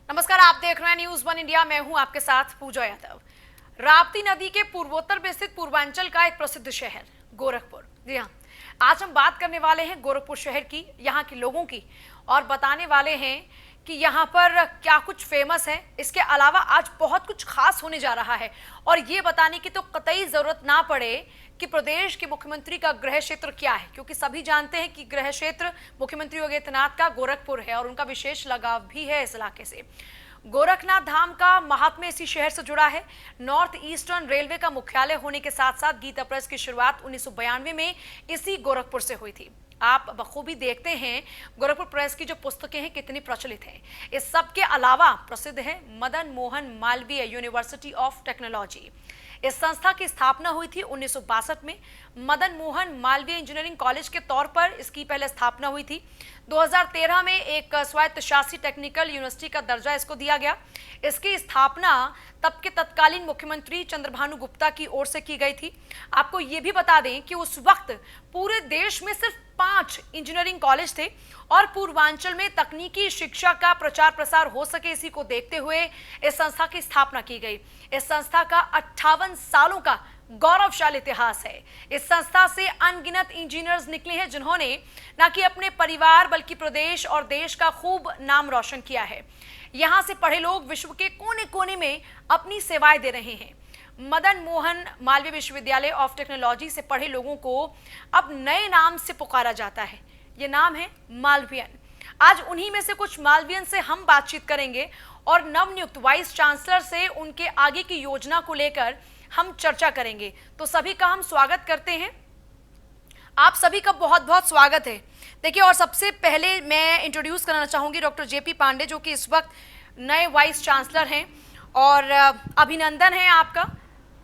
नमस्कार, आप देख रहे हैं न्यूज वन इंडिया। मैं हूं आपके साथ पूजा यादव। राप्ती नदी के पूर्वोत्तर में स्थित पूर्वांचल का एक प्रसिद्ध शहर गोरखपुर। जी हाँ, आज हम बात करने वाले हैं गोरखपुर शहर की, यहाँ के लोगों की, और बताने वाले हैं कि यहाँ पर क्या कुछ फेमस है। इसके अलावा आज बहुत कुछ खास होने जा रहा है और ये बताने की तो कतई जरूरत ना पड़े कि प्रदेश के मुख्यमंत्री का गृह क्षेत्र क्या है, क्योंकि सभी जानते हैं कि गृह क्षेत्र मुख्यमंत्री योगी आदित्यनाथ का गोरखपुर है और उनका विशेष लगाव भी है इस इलाके से। गोरखनाथ धाम का महात्म्य इसी शहर से जुड़ा है। नॉर्थ ईस्टर्न रेलवे का मुख्यालय होने के साथ साथ गीता प्रेस की शुरुआत 1992 में इसी गोरखपुर से हुई थी। आप बखूबी देखते हैं गोरखपुर प्रेस की जो पुस्तकें हैं कितनी प्रचलित हैं। इस सब के अलावा प्रसिद्ध है Madan Mohan Malaviya university of technology. इस संस्था की स्थापना हुई थी 1962 में। मदन मोहन मालवीय इंजीनियरिंग कॉलेज के तौर पर इसकी पहले स्थापना हुई थी। 2013 में एक स्वायत्तशासी टेक्निकल यूनिवर्सिटी का दर्जा इसको दिया गया। इसकी स्थापना तब के तत्कालीन मुख्यमंत्री चंद्रभानु गुप्ता की ओर से की गई थी। आपको ये भी बता दें कि उस वक्त पूरे देश में सिर्फ 5 इंजीनियरिंग कॉलेज थे और पूर्वांचल में तकनीकी शिक्षा का प्रचार प्रसार हो सके, इसी को देखते हुए इस संस्था की स्थापना की गई। इस संस्था का 58 सालों का गौरवशाली इतिहास है। इस संस्था से अनगिनत इंजीनियर्स निकले हैं जिन्होंने न कि अपने परिवार बल्कि प्रदेश और देश का खूब नाम रोशन किया है। यहाँ से पढ़े लोग विश्व के कोने कोने में अपनी सेवाएं दे रहे हैं। मदन मोहन मालवीय विश्वविद्यालय ऑफ टेक्नोलॉजी से पढ़े लोगों को अब नए नाम से पुकारा जाता है। ये नाम है मालवियन। आज उन्हीं में से कुछ मालवियन से हम बातचीत करेंगे और नवनियुक्त वाइस चांसलर से उनके आगे की योजना को लेकर हम चर्चा करेंगे। तो सभी का हम स्वागत करते हैं। आप सभी का बहुत बहुत स्वागत है। देखिए, और सबसे पहले मैं इंट्रोड्यूस करना चाहूंगी डॉक्टर जेपी पांडे, जो कि इस वक्त नए वाइस चांसलर हैं, और अभिनंदन है आपका,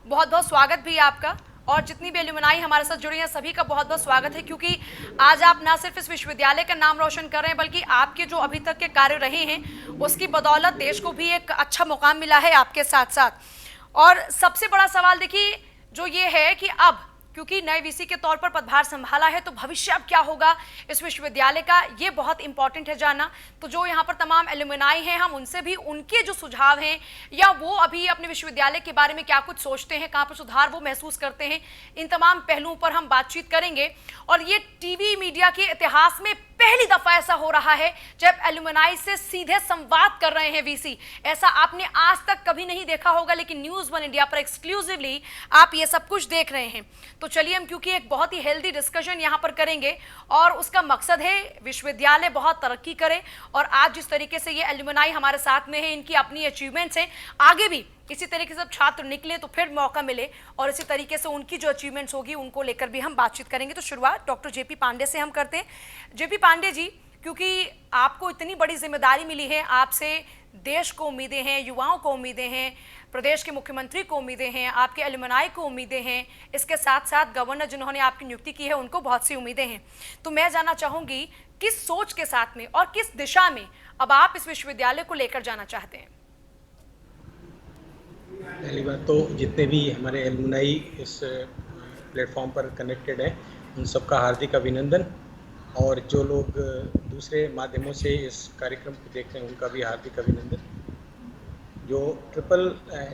बहुत बहुत स्वागत भी आपका। और जितनी भी एलुमनाई हमारे साथ जुड़ी हैं सभी का बहुत बहुत स्वागत है, क्योंकि आज आप ना सिर्फ इस विश्वविद्यालय का नाम रोशन कर रहे हैं बल्कि आपके जो अभी तक के कार्य रहे हैं उसकी बदौलत देश को भी एक अच्छा मुकाम मिला है आपके साथ साथ। और सबसे बड़ा सवाल देखिए जो ये है कि अब क्योंकि नए वीसी के तौर पर पदभार संभाला है, तो भविष्य अब क्या होगा इस विश्वविद्यालय का, ये बहुत इंपॉर्टेंट है जानना। तो जो यहाँ पर तमाम एलुमनाई हैं, हम उनसे भी उनके जो सुझाव हैं या वो अभी अपने विश्वविद्यालय के बारे में क्या कुछ सोचते हैं, कहाँ पर सुधार वो महसूस करते हैं, इन तमाम पहलुओं पर हम बातचीत करेंगे। और ये टीवी मीडिया के इतिहास में पहली दफा ऐसा हो रहा है जब एलुमनाई से सीधे संवाद कर रहे हैं वीसी। ऐसा आपने आज तक कभी नहीं देखा होगा, लेकिन न्यूज वन इंडिया पर एक्सक्लूसिवली आप ये सब कुछ देख रहे हैं। तो चलिए हम क्योंकि एक बहुत ही हेल्दी डिस्कशन यहाँ पर करेंगे और उसका मकसद है विश्वविद्यालय बहुत तरक्की करे। और आज जिस तरीके से ये एलुमनाई हमारे साथ में है, इनकी अपनी अचीवमेंट्स हैं, आगे भी इसी तरीके से छात्र निकले तो फिर मौका मिले और इसी तरीके से उनकी जो अचीवमेंट्स होगी उनको लेकर भी हम बातचीत करेंगे। तो शुरुआत डॉक्टर जेपी पांडे से हम करते हैं। जेपी पांडे जी, क्योंकि आपको इतनी बड़ी जिम्मेदारी मिली है, आपसे देश को उम्मीदें हैं, युवाओं को उम्मीदें हैं, प्रदेश के मुख्यमंत्री को उम्मीदें हैं, आपके एलुमनाई को उम्मीदें हैं, इसके साथ साथ गवर्नर जिन्होंने आपकी नियुक्ति की है उनको बहुत सी उम्मीदें हैं। तो मैं जानना चाहूंगी किस सोच के साथ में और किस दिशा में अब आप इस विश्वविद्यालय को लेकर जाना चाहते हैं? पहली बात तो जितने भी हमारे एलुमनाई इस प्लेटफॉर्म पर कनेक्टेड हैं उन सबका हार्दिक अभिनंदन, और जो लोग दूसरे माध्यमों से इस कार्यक्रम को देख रहे हैं उनका भी हार्दिक अभिनंदन। जो ट्रिपल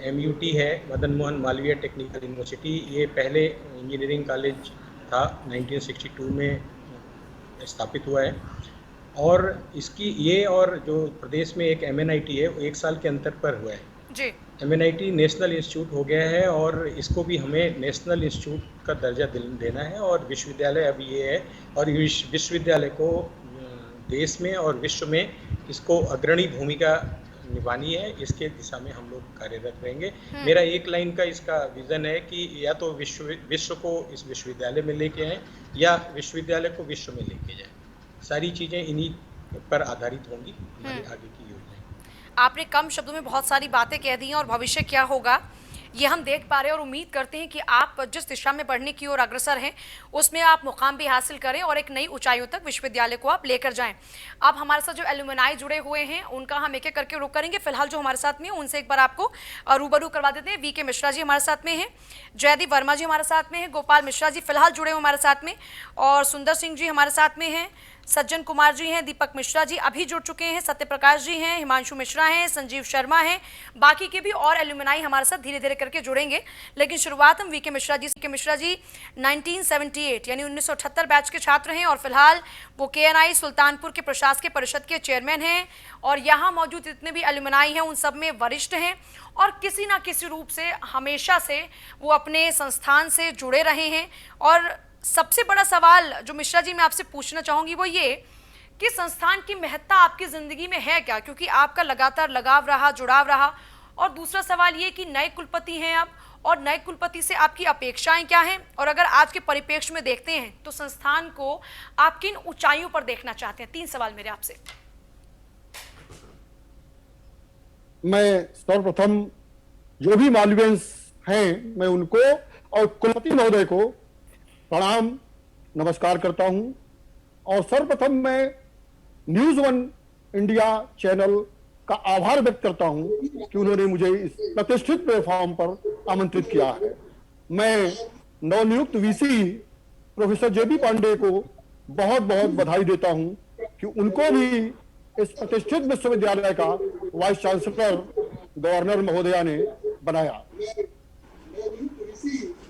MUT है, मदन मोहन मालवीय टेक्निकल यूनिवर्सिटी, ये पहले इंजीनियरिंग कॉलेज था, 1962 में स्थापित हुआ है। और इसकी ये और जो प्रदेश में एक MNIT है वो 1 साल के अंतर पर हुआ है जी। MNIT नेशनल इंस्टीट्यूट हो गया है और इसको भी हमें नेशनल इंस्टीट्यूट का दर्जा देना है। और विश्वविद्यालय अभी ये है और विश्वविद्यालय को देश में और विश्व में इसको अग्रणी भूमिका निभानी है। इसके दिशा में हम लोग कार्यरत रहेंगे। मेरा एक लाइन का इसका विज़न है कि या तो विश्व को इस विश्वविद्यालय में लेके आए या विश्वविद्यालय को विश्व में लेके जाए। सारी चीज़ें इन्हीं पर आधारित होंगी हमारी आगे की योजना। आपने कम शब्दों में बहुत सारी बातें कह दी हैं और भविष्य क्या होगा ये हम देख पा रहे हैं और उम्मीद करते हैं कि आप जिस दिशा में बढ़ने की ओर अग्रसर हैं उसमें आप मुकाम भी हासिल करें और एक नई ऊंचाइयों तक विश्वविद्यालय को आप लेकर जाएं। अब हमारे साथ जो एलुमनाई जुड़े हुए हैं उनका हम एक एक करके रुख करेंगे। फिलहाल जो हमारे साथ में उनसे एक बार आपको रूबरू करवा देते हैं। VK मिश्रा जी हमारे साथ में हैं, जयदीप वर्मा जी हमारे साथ में हैं, गोपाल मिश्रा जी फिलहाल जुड़े हुए हमारे साथ में, और सुंदर सिंह जी हमारे साथ में हैं, सज्जन कुमार जी हैं, दीपक मिश्रा जी अभी जुड़ चुके हैं, सत्यप्रकाश जी हैं, हिमांशु मिश्रा हैं, संजीव शर्मा हैं, बाकी के भी और एल्यूमिनाई हमारे साथ धीरे धीरे करके जुड़ेंगे। लेकिन शुरुआत हम वीके मिश्रा जी 1978 यानी 1978 बैच के छात्र हैं और फिलहाल वो केएनआई सुल्तानपुर के प्रशासकीय परिषद के चेयरमैन हैं और यहाँ मौजूद जितने भी एल्यूमिनाई हैं उन सब में वरिष्ठ हैं और किसी ना किसी रूप से हमेशा से वो अपने संस्थान से जुड़े रहे हैं। और सबसे बड़ा सवाल जो मिश्रा जी मैं आपसे पूछना चाहूंगी वो ये कि संस्थान की महत्ता आपकी जिंदगी में है क्या, क्योंकि आपका लगातार लगाव रहा, जुड़ाव रहा। और दूसरा सवाल ये कि नए कुलपति हैं आप और नए कुलपति से आपकी अपेक्षाएं क्या हैं, और अगर आज के परिप्रेक्ष्य में देखते हैं तो संस्थान को आप किन ऊंचाइयों पर देखना चाहते हैं। 3 सवाल मेरे आपसे। मैं सर्वप्रथम जो भी मालवीयंस हैं मैं उनको और कुलपति महोदय को प्रणाम नमस्कार करता हूं और सर्वप्रथम मैं न्यूज़ 1 इंडिया चैनल का आभार व्यक्त करता हूं कि उन्होंने मुझे इस प्रतिष्ठित प्लेटफॉर्म पर आमंत्रित किया है। मैं नवनियुक्त वीसी प्रोफेसर जेबी पांडे को बहुत बहुत बधाई देता हूं कि उनको भी इस प्रतिष्ठित विश्वविद्यालय का वाइस चांसलर गवर्नर महोदया ने बनाया।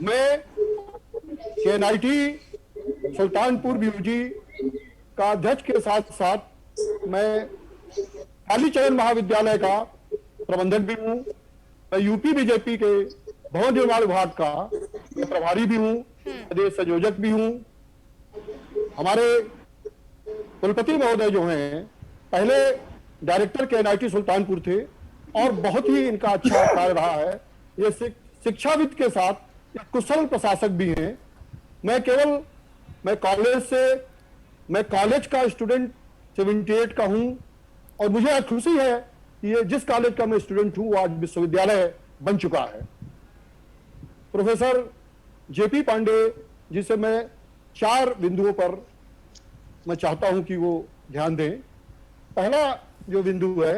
मैं केएनआईटी सुल्तानपुर बीयूजी का अध्यक्ष के साथ साथ मैं कालीचरण महाविद्यालय का प्रबंधक भी हूँ। मैं यूपी बीजेपी के भवन निर्माण विभाग का प्रभारी भी हूँ, प्रदेश संयोजक भी हूँ। हमारे कुलपति महोदय जो हैं पहले डायरेक्टर केएनआईटी सुल्तानपुर थे और बहुत ही इनका अच्छा कार्य रहा है। ये शिक्षाविद के साथ एक कुशल प्रशासक भी हैं। मैं कॉलेज का स्टूडेंट 78 का हूं और मुझे खुशी है कि ये जिस कॉलेज का मैं स्टूडेंट हूं वो आज विश्वविद्यालय बन चुका है। प्रोफेसर जेपी पांडे जिसे मैं 4 बिंदुओं पर मैं चाहता हूं कि वो ध्यान दें। पहला जो बिंदु है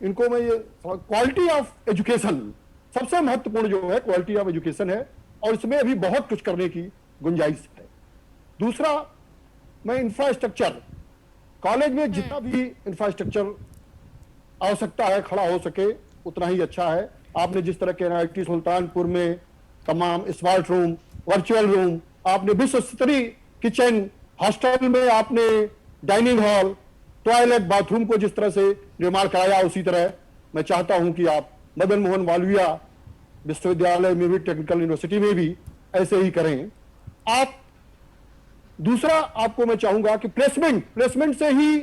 इनको मैं ये क्वालिटी ऑफ एजुकेशन सबसे महत्वपूर्ण जो है क्वालिटी ऑफ एजुकेशन है और इसमें अभी बहुत कुछ करने की गुंजाइश है। दूसरा मैं इंफ्रास्ट्रक्चर, कॉलेज में जितना भी इंफ्रास्ट्रक्चर आवश्यकता है खड़ा हो सके उतना ही अच्छा है। आपने जिस तरह के केएनआईटी सुल्तानपुर में तमाम स्मार्ट रूम, वर्चुअल रूम, आपने विश्व स्तरीय किचन, हॉस्टल में आपने डाइनिंग हॉल, टॉयलेट, बाथरूम को जिस तरह से निर्माण कराया उसी तरह मैं चाहता हूं कि आप मदन मोहन मालवीय विश्वविद्यालय में भी, टेक्निकल यूनिवर्सिटी में भी ऐसे ही करें। आप दूसरा आपको मैं चाहूंगा कि प्लेसमेंट से ही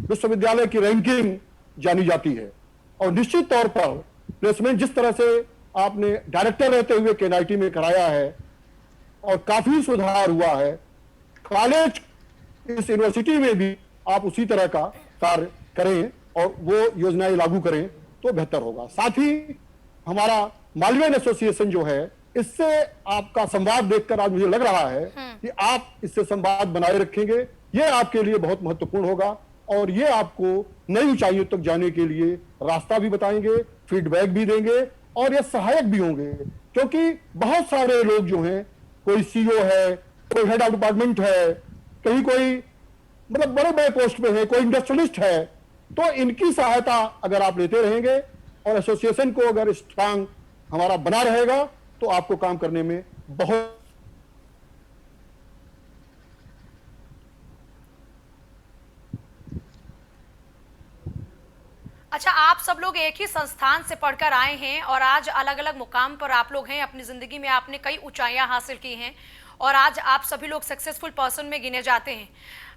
विश्वविद्यालय की रैंकिंग जानी जाती है और निश्चित तौर पर प्लेसमेंट जिस तरह से आपने डायरेक्टर रहते हुए केएनआईटी में कराया है और काफी सुधार हुआ है, कॉलेज इस यूनिवर्सिटी में भी आप उसी तरह का कार्य करें और वो योजनाएं लागू करें तो बेहतर होगा। साथ ही हमारा मालवीयन एसोसिएशन जो है इससे आपका संवाद देखकर आज मुझे लग रहा है कि आप इससे संवाद बनाए रखेंगे। ये आपके लिए बहुत महत्वपूर्ण होगा और ये आपको नई ऊंचाइयों तक जाने के लिए रास्ता भी बताएंगे, फीडबैक भी देंगे और ये सहायक भी होंगे, क्योंकि बहुत सारे लोग जो हैं, कोई सीईओ है, कोई हेड ऑफ डिपार्टमेंट है, कहीं कोई मतलब बड़े बड़े पोस्ट पे है, कोई इंडस्ट्रियलिस्ट है, तो इनकी सहायता अगर आप लेते रहेंगे और एसोसिएशन को अगर स्ट्रांग हमारा बना रहेगा तो आपको काम करने में बहुत। अच्छा, आप सब लोग एक ही संस्थान से पढ़कर आए हैं और आज अलग अलग मुकाम पर आप लोग हैं। अपनी जिंदगी में आपने कई ऊंचाइयां हासिल की हैं और आज आप सभी लोग सक्सेसफुल पर्सन में गिने जाते हैं।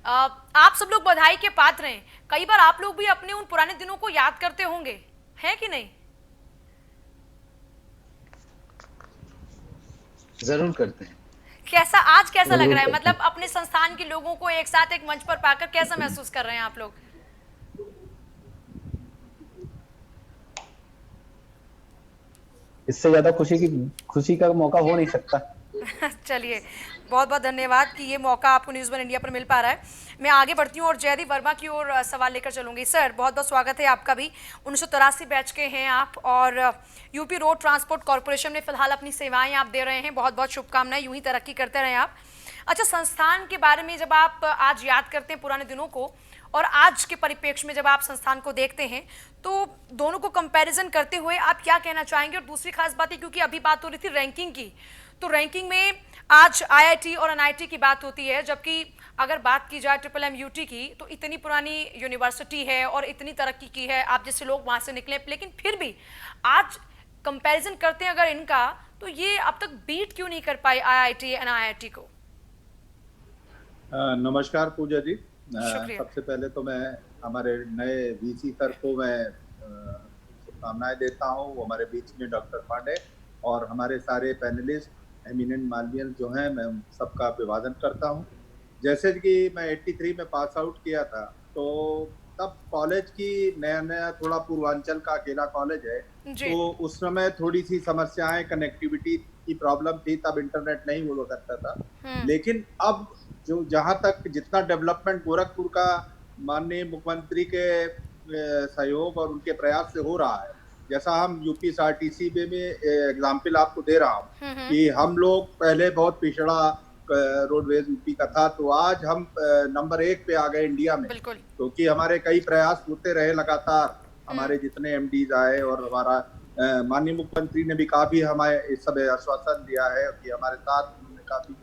आप सब लोग बधाई के पात्र हैं। कई बार आप लोग भी अपने उन पुराने दिनों को याद करते होंगे, है कि नहीं? जरूर करते हैं। आज कैसा लग रहा है? मतलब अपने संस्थान के लोगों को एक साथ एक मंच पर पाकर कैसा महसूस कर रहे हैं आप लोग? इससे ज्यादा खुशी का मौका हो नहीं सकता। चलिए, बहुत बहुत धन्यवाद कि ये मौका आपको न्यूज़ 1 इंडिया पर मिल पा रहा है। मैं आगे बढ़ती हूँ और जयदीप वर्मा की ओर सवाल लेकर चलूंगी। सर, बहुत बहुत स्वागत है आपका भी। 1983 बैच के हैं आप और यूपी रोड ट्रांसपोर्ट कॉर्पोरेशन में फिलहाल अपनी सेवाएं आप दे रहे हैं। बहुत बहुत शुभकामनाएं, यूं ही तरक्की करते रहें आप। अच्छा, संस्थान के बारे में जब आप आज याद करते हैं पुराने दिनों को और आज के परिप्रेक्ष्य में जब आप संस्थान को देखते हैं, तो दोनों को कंपैरिजन करते हुए आप क्या कहना चाहेंगे? और दूसरी खास बात है, क्योंकि अभी बात हो रही थी रैंकिंग की, तो रैंकिंग में आज आईआईटी और एनआईटी की बात होती है, जबकि अगर बात की जाए ट्रिपल एमयूटी की, तो इतनी पुरानी यूनिवर्सिटी है और इतनी तरक्की की है, आप जैसे लोग वहां से निकले, लेकिन फिर भी आज कंपैरिजन करते हैं अगर इनका, तो ये अब तक बीट क्यों नहीं कर पाई आईआईटी एनआईटी को? नमस्कार पूजा जी। शुक्रिया। सबसे पहले तो मैं हमारे नए वीसी सर को मैं शुभकामनाएं देता हूं। वो हमारे बीच में डॉक्टर पांडे और हमारे सारे पैनलिस्ट एमिनेंट मालवियन जो हैं, मैं सबका अभिवादन करता हूं। जैसे कि मैं 83 में पास आउट किया था, तो तब कॉलेज की नया थोड़ा पूर्वांचल का अकेला कॉलेज है, तो उस समय थोड़ी सी समस्याएं, कनेक्टिविटी की प्रॉब्लम थी, तब इंटरनेट नहीं हुआ करता था। लेकिन अब जो जहां तक जितना डेवलपमेंट गोरखपुर का माननीय मुख्यमंत्री के सहयोग और उनके प्रयास से हो रहा है, जैसा हम यूपीएसआरटीसी में एग्जाम्पल आपको दे रहा हूँ कि हम लोग पहले बहुत पिछड़ा रोडवेज यूपी का था, तो आज हम नंबर 1 पे आ गए इंडिया में, क्योंकि हमारे कई प्रयास होते रहे लगातार। हमारे जितने एमडीज आए और हमारा माननीय मुख्यमंत्री ने भी काफी हमारे इस समय आश्वासन दिया है कि हमारे साथ उन्होंने काफी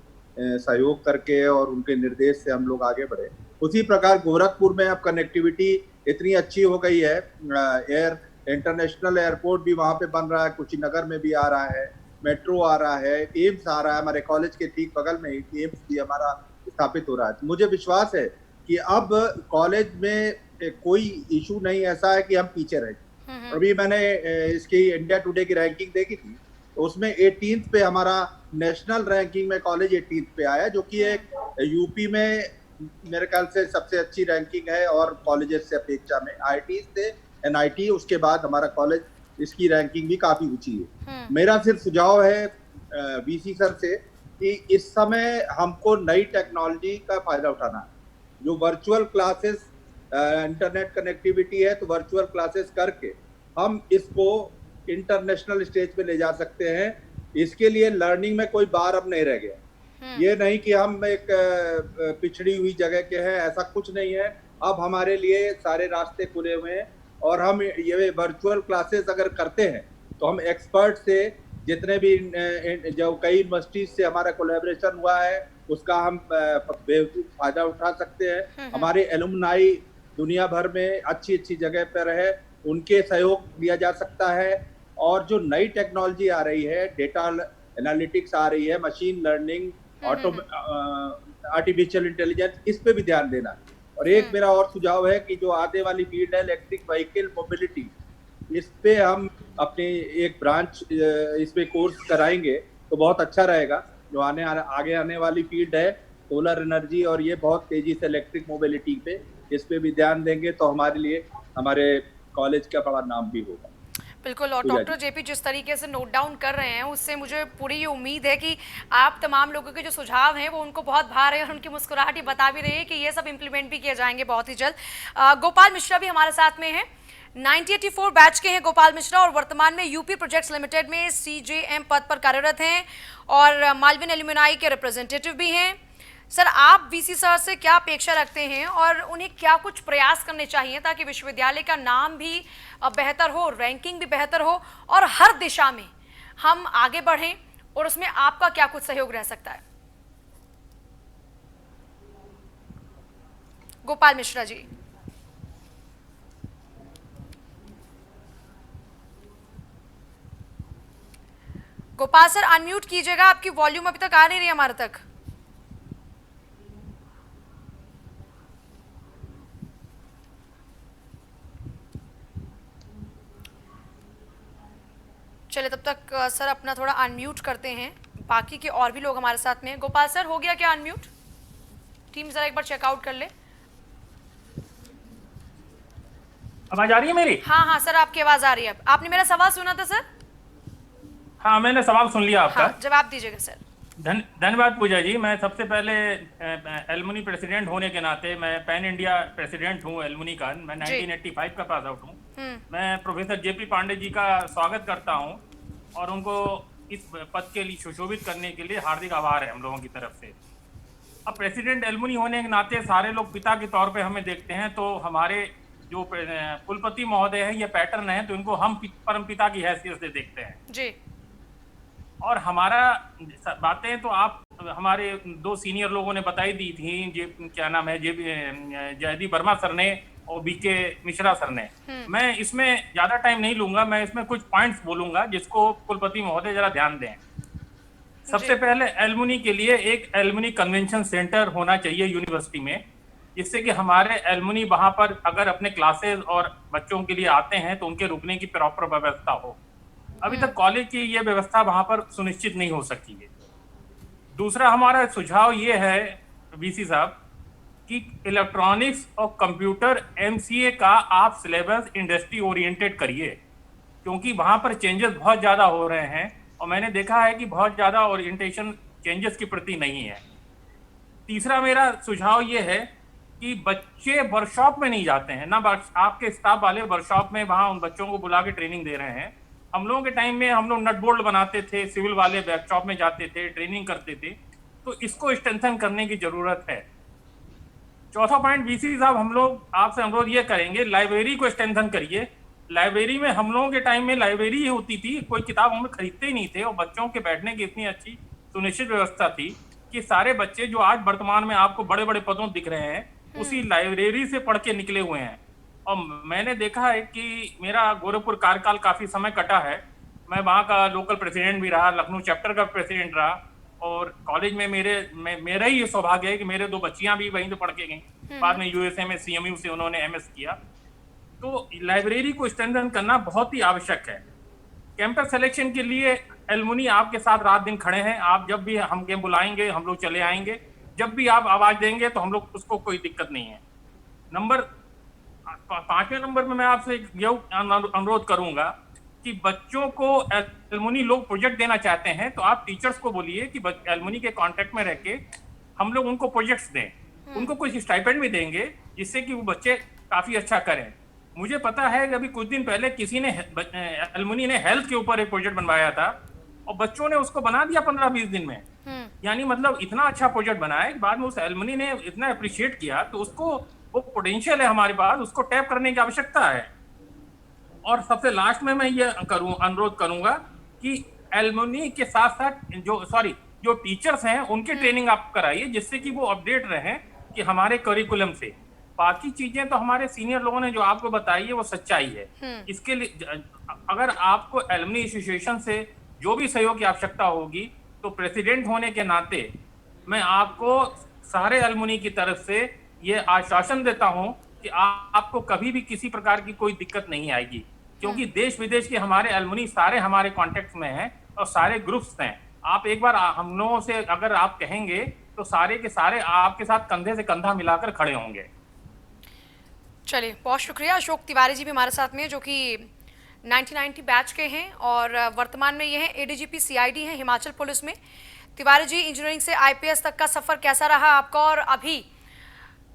सहयोग करके और उनके निर्देश से हम लोग आगे बढ़े। उसी प्रकार गोरखपुर में अब कनेक्टिविटी इतनी अच्छी हो गई है, इंटरनेशनल एयरपोर्ट भी वहाँ पे बन रहा है, कुशीनगर में भी आ रहा है, मेट्रो आ रहा है, एम्स आ रहा है, हमारे कॉलेज के ठीक बगल में ही एम्स भी हमारा स्थापित हो रहा है। मुझे विश्वास है कि अब कॉलेज में कोई इशू नहीं ऐसा है कि हम पीछे रहे। अभी मैंने इसकी इंडिया टुडे की रैंकिंग देखी थी, तो उसमें 18th पे हमारा नेशनल रैंकिंग में कॉलेज 18th पे आया, जो कि एक यूपी में मेरे ख्याल से सबसे अच्छी रैंकिंग है। और कॉलेजेस से अपेक्षा में आईआईटी से एनआईटी, उसके बाद हमारा कॉलेज, इसकी रैंकिंग भी काफी ऊंची है। मेरा सिर्फ सुझाव है वीसी सर से कि इस समय हमको नई टेक्नोलॉजी का फायदा उठाना है। जो वर्चुअल क्लासेस, इंटरनेट कनेक्टिविटी है, तो वर्चुअल क्लासेस करके हम इसको इंटरनेशनल स्टेज पे ले जा सकते हैं। इसके लिए लर्निंग में कोई बार अब नहीं रह गया। ये नहीं कि हम एक पिछड़ी हुई जगह के हैं, ऐसा कुछ नहीं है। अब हमारे लिए सारे रास्ते खुले हुए हैं, और हम ये वर्चुअल क्लासेस अगर करते हैं तो हम एक्सपर्ट से, जितने भी जो कई यूनिवर्सिटीज से हमारा कोलैबोरेशन हुआ है, उसका हम फायदा उठा सकते हैं। हमारे एलुमनाई दुनिया भर में अच्छी अच्छी जगह पर है, उनके सहयोग लिया जा सकता है। और जो नई टेक्नोलॉजी आ रही है, डेटा एनालिटिक्स आ रही है, मशीन लर्निंग, आर्टिफिशियल इंटेलिजेंस, इस पे भी ध्यान देना। और एक मेरा और सुझाव है कि जो आने वाली फील्ड है इलेक्ट्रिक व्हीकल मोबिलिटी, इस पे हम अपनी एक ब्रांच इस पे कोर्स कराएंगे तो बहुत अच्छा रहेगा। जो आगे आने वाली फील्ड है सोलर एनर्जी, और ये बहुत तेजी से इलेक्ट्रिक मोबिलिटी पे, इस पे भी ध्यान देंगे तो हमारे लिए, हमारे कॉलेज का बड़ा नाम भी होगा। बिल्कुल। और डॉक्टर जेपी जिस तरीके से नोट डाउन कर रहे हैं, उससे मुझे पूरी ये उम्मीद है कि आप तमाम लोगों के जो सुझाव हैं वो उनको बहुत भा रहे हैं, और उनकी मुस्कुराहट ही बता भी रही है कि ये सब इंप्लीमेंट भी किए जाएंगे बहुत ही जल्द। गोपाल मिश्रा भी हमारे साथ में है, 1984 बैच के हैं गोपाल मिश्रा, और वर्तमान में यूपी प्रोजेक्ट्स लिमिटेड में सीजेएम पद पर कार्यरत हैं, और मालविन एल्यूमिनाई के रिप्रेजेंटेटिव भी हैं। सर, आप वीसी सर से क्या अपेक्षा रखते हैं, और उन्हें क्या कुछ प्रयास करने चाहिए ताकि विश्वविद्यालय का नाम भी बेहतर हो, रैंकिंग भी बेहतर हो, और हर दिशा में हम आगे बढ़ें, और उसमें आपका क्या कुछ सहयोग रह सकता है? गोपाल मिश्रा जी। गोपाल सर, अनम्यूट कीजिएगा, आपकी वॉल्यूम अभी तक आ नहीं रही हमारे तक। चलिए, तब तक सर अपना थोड़ा अनम्यूट करते हैं। बाकी के और भी लोग हमारे साथ में हैं। गोपाल सर, हो गया क्या अनम्यूट? टीम जरा एक बार चेकआउट कर ले। आवाज आ रही है मेरी? हाँ हाँ सर, आपकी आवाज आ रही है। आपने मेरा सवाल सुना था सर? हाँ, मैंने सवाल सुन लिया आपका। हाँ, जवाब दीजिएगा सर। धन्यवाद पूजा जी। मैं सबसे पहले एलुमनी प्रेसिडेंट होने के नाते, मैं पैन इंडिया प्रेसिडेंट हूँ एलुमनी का। मैं 1985 का पास आउट हूँ। मैं प्रोफेसर जेपी पांडे जी का स्वागत करता हूँ, और उनको इस पद के लिए सुशोभित करने के लिए हार्दिक आभार है हम लोगों की तरफ से। अब प्रेसिडेंट एलुमनी होने के नाते सारे लोग पिता के तौर पे हमें देखते हैं, तो हमारे जो कुलपति महोदय है ये पैटर्न है, तो इनको हम परम पिता की हैसियत से देखते हैं जी। और हमारा बातें तो आप हमारे 2 सीनियर लोगों ने बताई दी थी, क्या नाम है, जयदीप वर्मा सर ने और बीके मिश्रा सर ने। मैं इसमें ज्यादा टाइम नहीं लूंगा, मैं इसमें कुछ पॉइंट्स बोलूंगा जिसको कुलपति महोदय जरा ध्यान दें। सबसे पहले एलुमनी के लिए एक एलुमनी कन्वेंशन सेंटर होना चाहिए यूनिवर्सिटी में, जिससे कि हमारे एलुमनी वहां पर अगर अपने क्लासेस और बच्चों के लिए आते हैं तो उनके रुकने की प्रॉपर व्यवस्था हो। अभी तक कॉलेज की ये व्यवस्था वहां पर सुनिश्चित नहीं हो सकी है। दूसरा हमारा सुझाव ये है वीसी साहब कि इलेक्ट्रॉनिक्स और कंप्यूटर एमसीए का आप सिलेबस इंडस्ट्री ओरिएंटेड करिए, क्योंकि वहां पर चेंजेस बहुत ज़्यादा हो रहे हैं और मैंने देखा है कि बहुत ज़्यादा ओरिएंटेशन चेंजेस के प्रति नहीं है। तीसरा मेरा सुझाव ये है कि बच्चे वर्कशॉप में नहीं जाते हैं, ना आपके स्टाफ वाले वर्कशॉप में वहाँ उन बच्चों को बुला के ट्रेनिंग दे रहे हैं। हम लोगों के टाइम में हम लोग नट बोल्ट बनाते थे, सिविल वाले वर्कशॉप में जाते थे, ट्रेनिंग करते थे, तो इसको स्ट्रेंथन करने की जरूरत है। चौथा पॉइंट वीसी साहब, हम लोग आपसे अनुरोध ये करेंगे, लाइब्रेरी को स्ट्रेंथन करिए। लाइब्रेरी में हम लोगों के टाइम में लाइब्रेरी ही होती थी, कोई किताब हम खरीदते ही नहीं थे और बच्चों के बैठने की इतनी अच्छी सुनिश्चित व्यवस्था थी कि सारे बच्चे जो आज वर्तमान में आपको बड़े बड़े पदों दिख रहे हैं उसी लाइब्रेरी से पढ़ के निकले हुए हैं। और मैंने देखा है कि मेरा गोरखपुर कार्यकाल काफी समय कटा है, मैं वहाँ का लोकल प्रेसिडेंट भी रहा, लखनऊ चैप्टर का प्रेसिडेंट रहा और कॉलेज में मेरा ही ये सौभाग्य है कि मेरे 2 बच्चियां भी वहीं से पढ़ के गई, बाद में यूएसए में सीएमयू से उन्होंने एमएस किया। तो लाइब्रेरी को स्ट्रेंथन करना बहुत ही आवश्यक है। कैंपस सिलेक्शन के लिए एलुमनी आपके साथ रात दिन खड़े हैं, आप जब भी हम बुलाएंगे हम लोग चले आएंगे, जब भी आप आवाज देंगे तो हम लोग उसको कोई दिक्कत नहीं है। 5वें नंबर में मैं आपसे यह अनुरोध करूंगा कि बच्चों को एलुमनी लोग प्रोजेक्ट देना चाहते हैं तो आप टीचर्स को बोलिए कि एलुमनी के कांटेक्ट में रह के हम लोग उनको प्रोजेक्ट्स दें, उनको कुछ स्टाइपेंड भी देंगे जिससे कि वो बच्चे काफी अच्छा करें। मुझे पता है कि अभी कुछ दिन पहले किसी ने एलुमनी ने हेल्थ के ऊपर एक प्रोजेक्ट बनवाया था और बच्चों ने उसको बना दिया 15-20 दिन में। यानी मतलब इतना अच्छा प्रोजेक्ट बनाया, बाद में उस एलुमनी ने इतना अप्रिशिएट किया, तो उसको वो पोटेंशियल है हमारे पास, उसको टैप करने की आवश्यकता है। और सबसे लास्ट में मैं ये अनुरोध करूंगा कि एलुमनी के साथ साथ जो टीचर्स हैं उनके ट्रेनिंग आप कराइए, जिससे कि वो अपडेट रहें कि हमारे करिकुलम से। बाकी चीजें तो हमारे सीनियर लोगों ने जो आपको बताई है वो सच्चाई है। इसके लिए अगर आपको एलुमनी एसोसिएशन से जो भी सहयोग की आवश्यकता होगी तो प्रेसिडेंट होने के नाते मैं आपको सारे एलुमनी की तरफ से ये आश्वासन देता हूं कि आपको कभी भी किसी प्रकार की कोई दिक्कत नहीं आएगी, क्योंकि देश विदेश के हमारे एलुमनी सारे हमारे कॉन्टेक्ट में हैं और सारे ग्रुप्स हैं। आप एक बार हम लोगों से अगर आप कहेंगे तो सारे के सारे आपके साथ कंधे से कंधा मिलाकर खड़े होंगे। चलिए, बहुत शुक्रिया। अशोक तिवारी जी भी हमारे साथ में, जो कि 1990 बैच के हैं और वर्तमान में ये हैं एडीजीपी सीआईडी हैं हिमाचल पुलिस में। तिवारी जी, इंजीनियरिंग से आईपीएस तक का सफर कैसा रहा आपका? और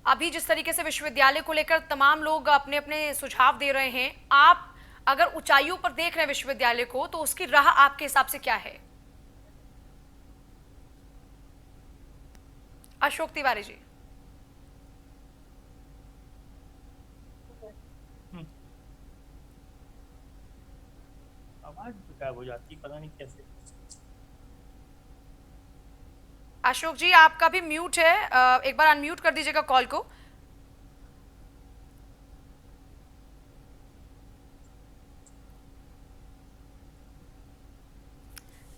अभी जिस तरीके से विश्वविद्यालय को लेकर तमाम लोग अपने अपने सुझाव दे रहे हैं, आप अगर ऊंचाइयों पर देख रहे हैं विश्वविद्यालय को, तो उसकी राह आपके हिसाब से क्या है? अशोक तिवारी जी। आवाज गायब हो जाती, पता नहीं कैसे। अशोक जी, आपका भी म्यूट है, एक बार अनम्यूट कर दीजिएगा कॉल को।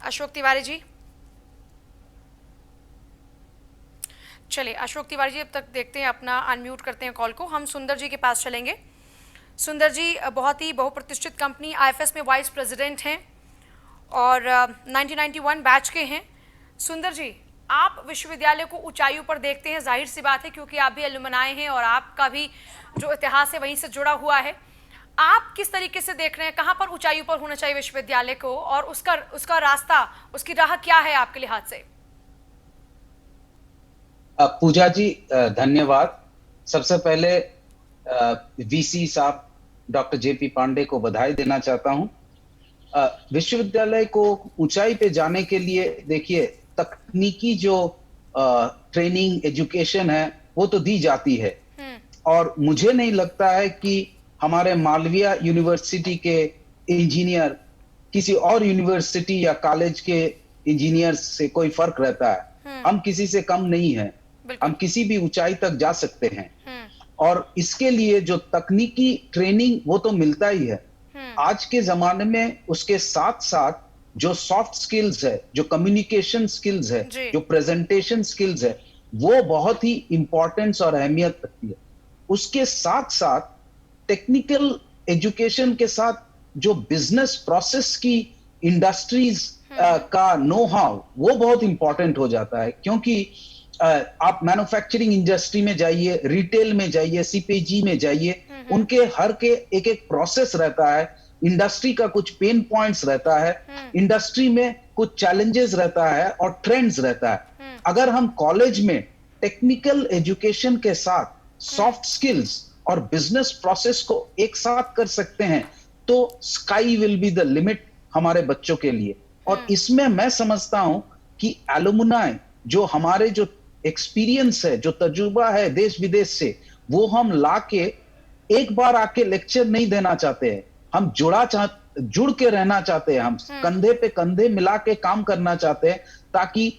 अशोक तिवारी जी, चलिए अशोक तिवारी जी अब तक देखते हैं, अपना अनम्यूट करते हैं कॉल को। हम सुंदर जी के पास चलेंगे। सुंदर जी बहुत ही बहुप्रतिष्ठित कंपनी आईएफएस में वाइस प्रेसिडेंट हैं और 1991 बैच के हैं। सुंदर जी, आप विश्वविद्यालय को ऊंचाइयों पर देखते हैं, जाहिर सी बात है क्योंकि आप भी एलुमनाई हैं और आपका भी जो इतिहास है वहीं से जुड़ा हुआ है। आप किस तरीके से देख रहे हैं, कहाँ पर ऊंचाइयों पर होना चाहिए विश्वविद्यालय को, और उसका रास्ता, उसकी राह क्या है आपके लिहाज से? पूजा जी धन्यवाद। सबसे पहले वीसी साहब डॉक्टर जेपी पांडे को बधाई देना चाहता हूं। विश्वविद्यालय को ऊंचाई पे जाने के लिए देखिए, तकनीकी जो ट्रेनिंग एजुकेशन है वो तो दी जाती है, और मुझे नहीं लगता है कि हमारे मालविया यूनिवर्सिटी के इंजीनियर किसी और यूनिवर्सिटी या कॉलेज के इंजीनियर से कोई फर्क रहता है। हम किसी से कम नहीं है, हम किसी भी ऊंचाई तक जा सकते हैं, और इसके लिए जो तकनीकी ट्रेनिंग वो तो मिलता ही है। आज के जमाने में उसके साथ साथ जो सॉफ्ट स्किल्स है, जो कम्युनिकेशन स्किल्स है, जो प्रेजेंटेशन स्किल्स है, वो बहुत ही इंपॉर्टेंस और अहमियत रखती है। उसके साथ साथ टेक्निकल एजुकेशन के साथ जो बिजनेस प्रोसेस की इंडस्ट्रीज का नो हाउ वो बहुत इंपॉर्टेंट हो जाता है, क्योंकि आप मैन्युफैक्चरिंग इंडस्ट्री में जाइए, रिटेल में जाइए, सीपीजी में जाइए, उनके हर के एक एक प्रोसेस रहता है, इंडस्ट्री का कुछ पेन पॉइंट्स रहता है, इंडस्ट्री में कुछ चैलेंजेस रहता है और ट्रेंड्स रहता है। अगर हम कॉलेज में टेक्निकल एजुकेशन के साथ सॉफ्ट स्किल्स और बिजनेस प्रोसेस को एक साथ कर सकते हैं तो sky will be the limit हमारे बच्चों के लिए। और इसमें मैं समझता हूं कि एलुमनाई जो हमारे जो एक्सपीरियंस है, जो तजुर्बा है देश विदेश से, वो हम लाके एक बार आके लेक्चर नहीं देना चाहते हैं, हम जुड़ के रहना चाहते हैं, हम कंधे पे कंधे मिला के काम करना चाहते हैं, ताकि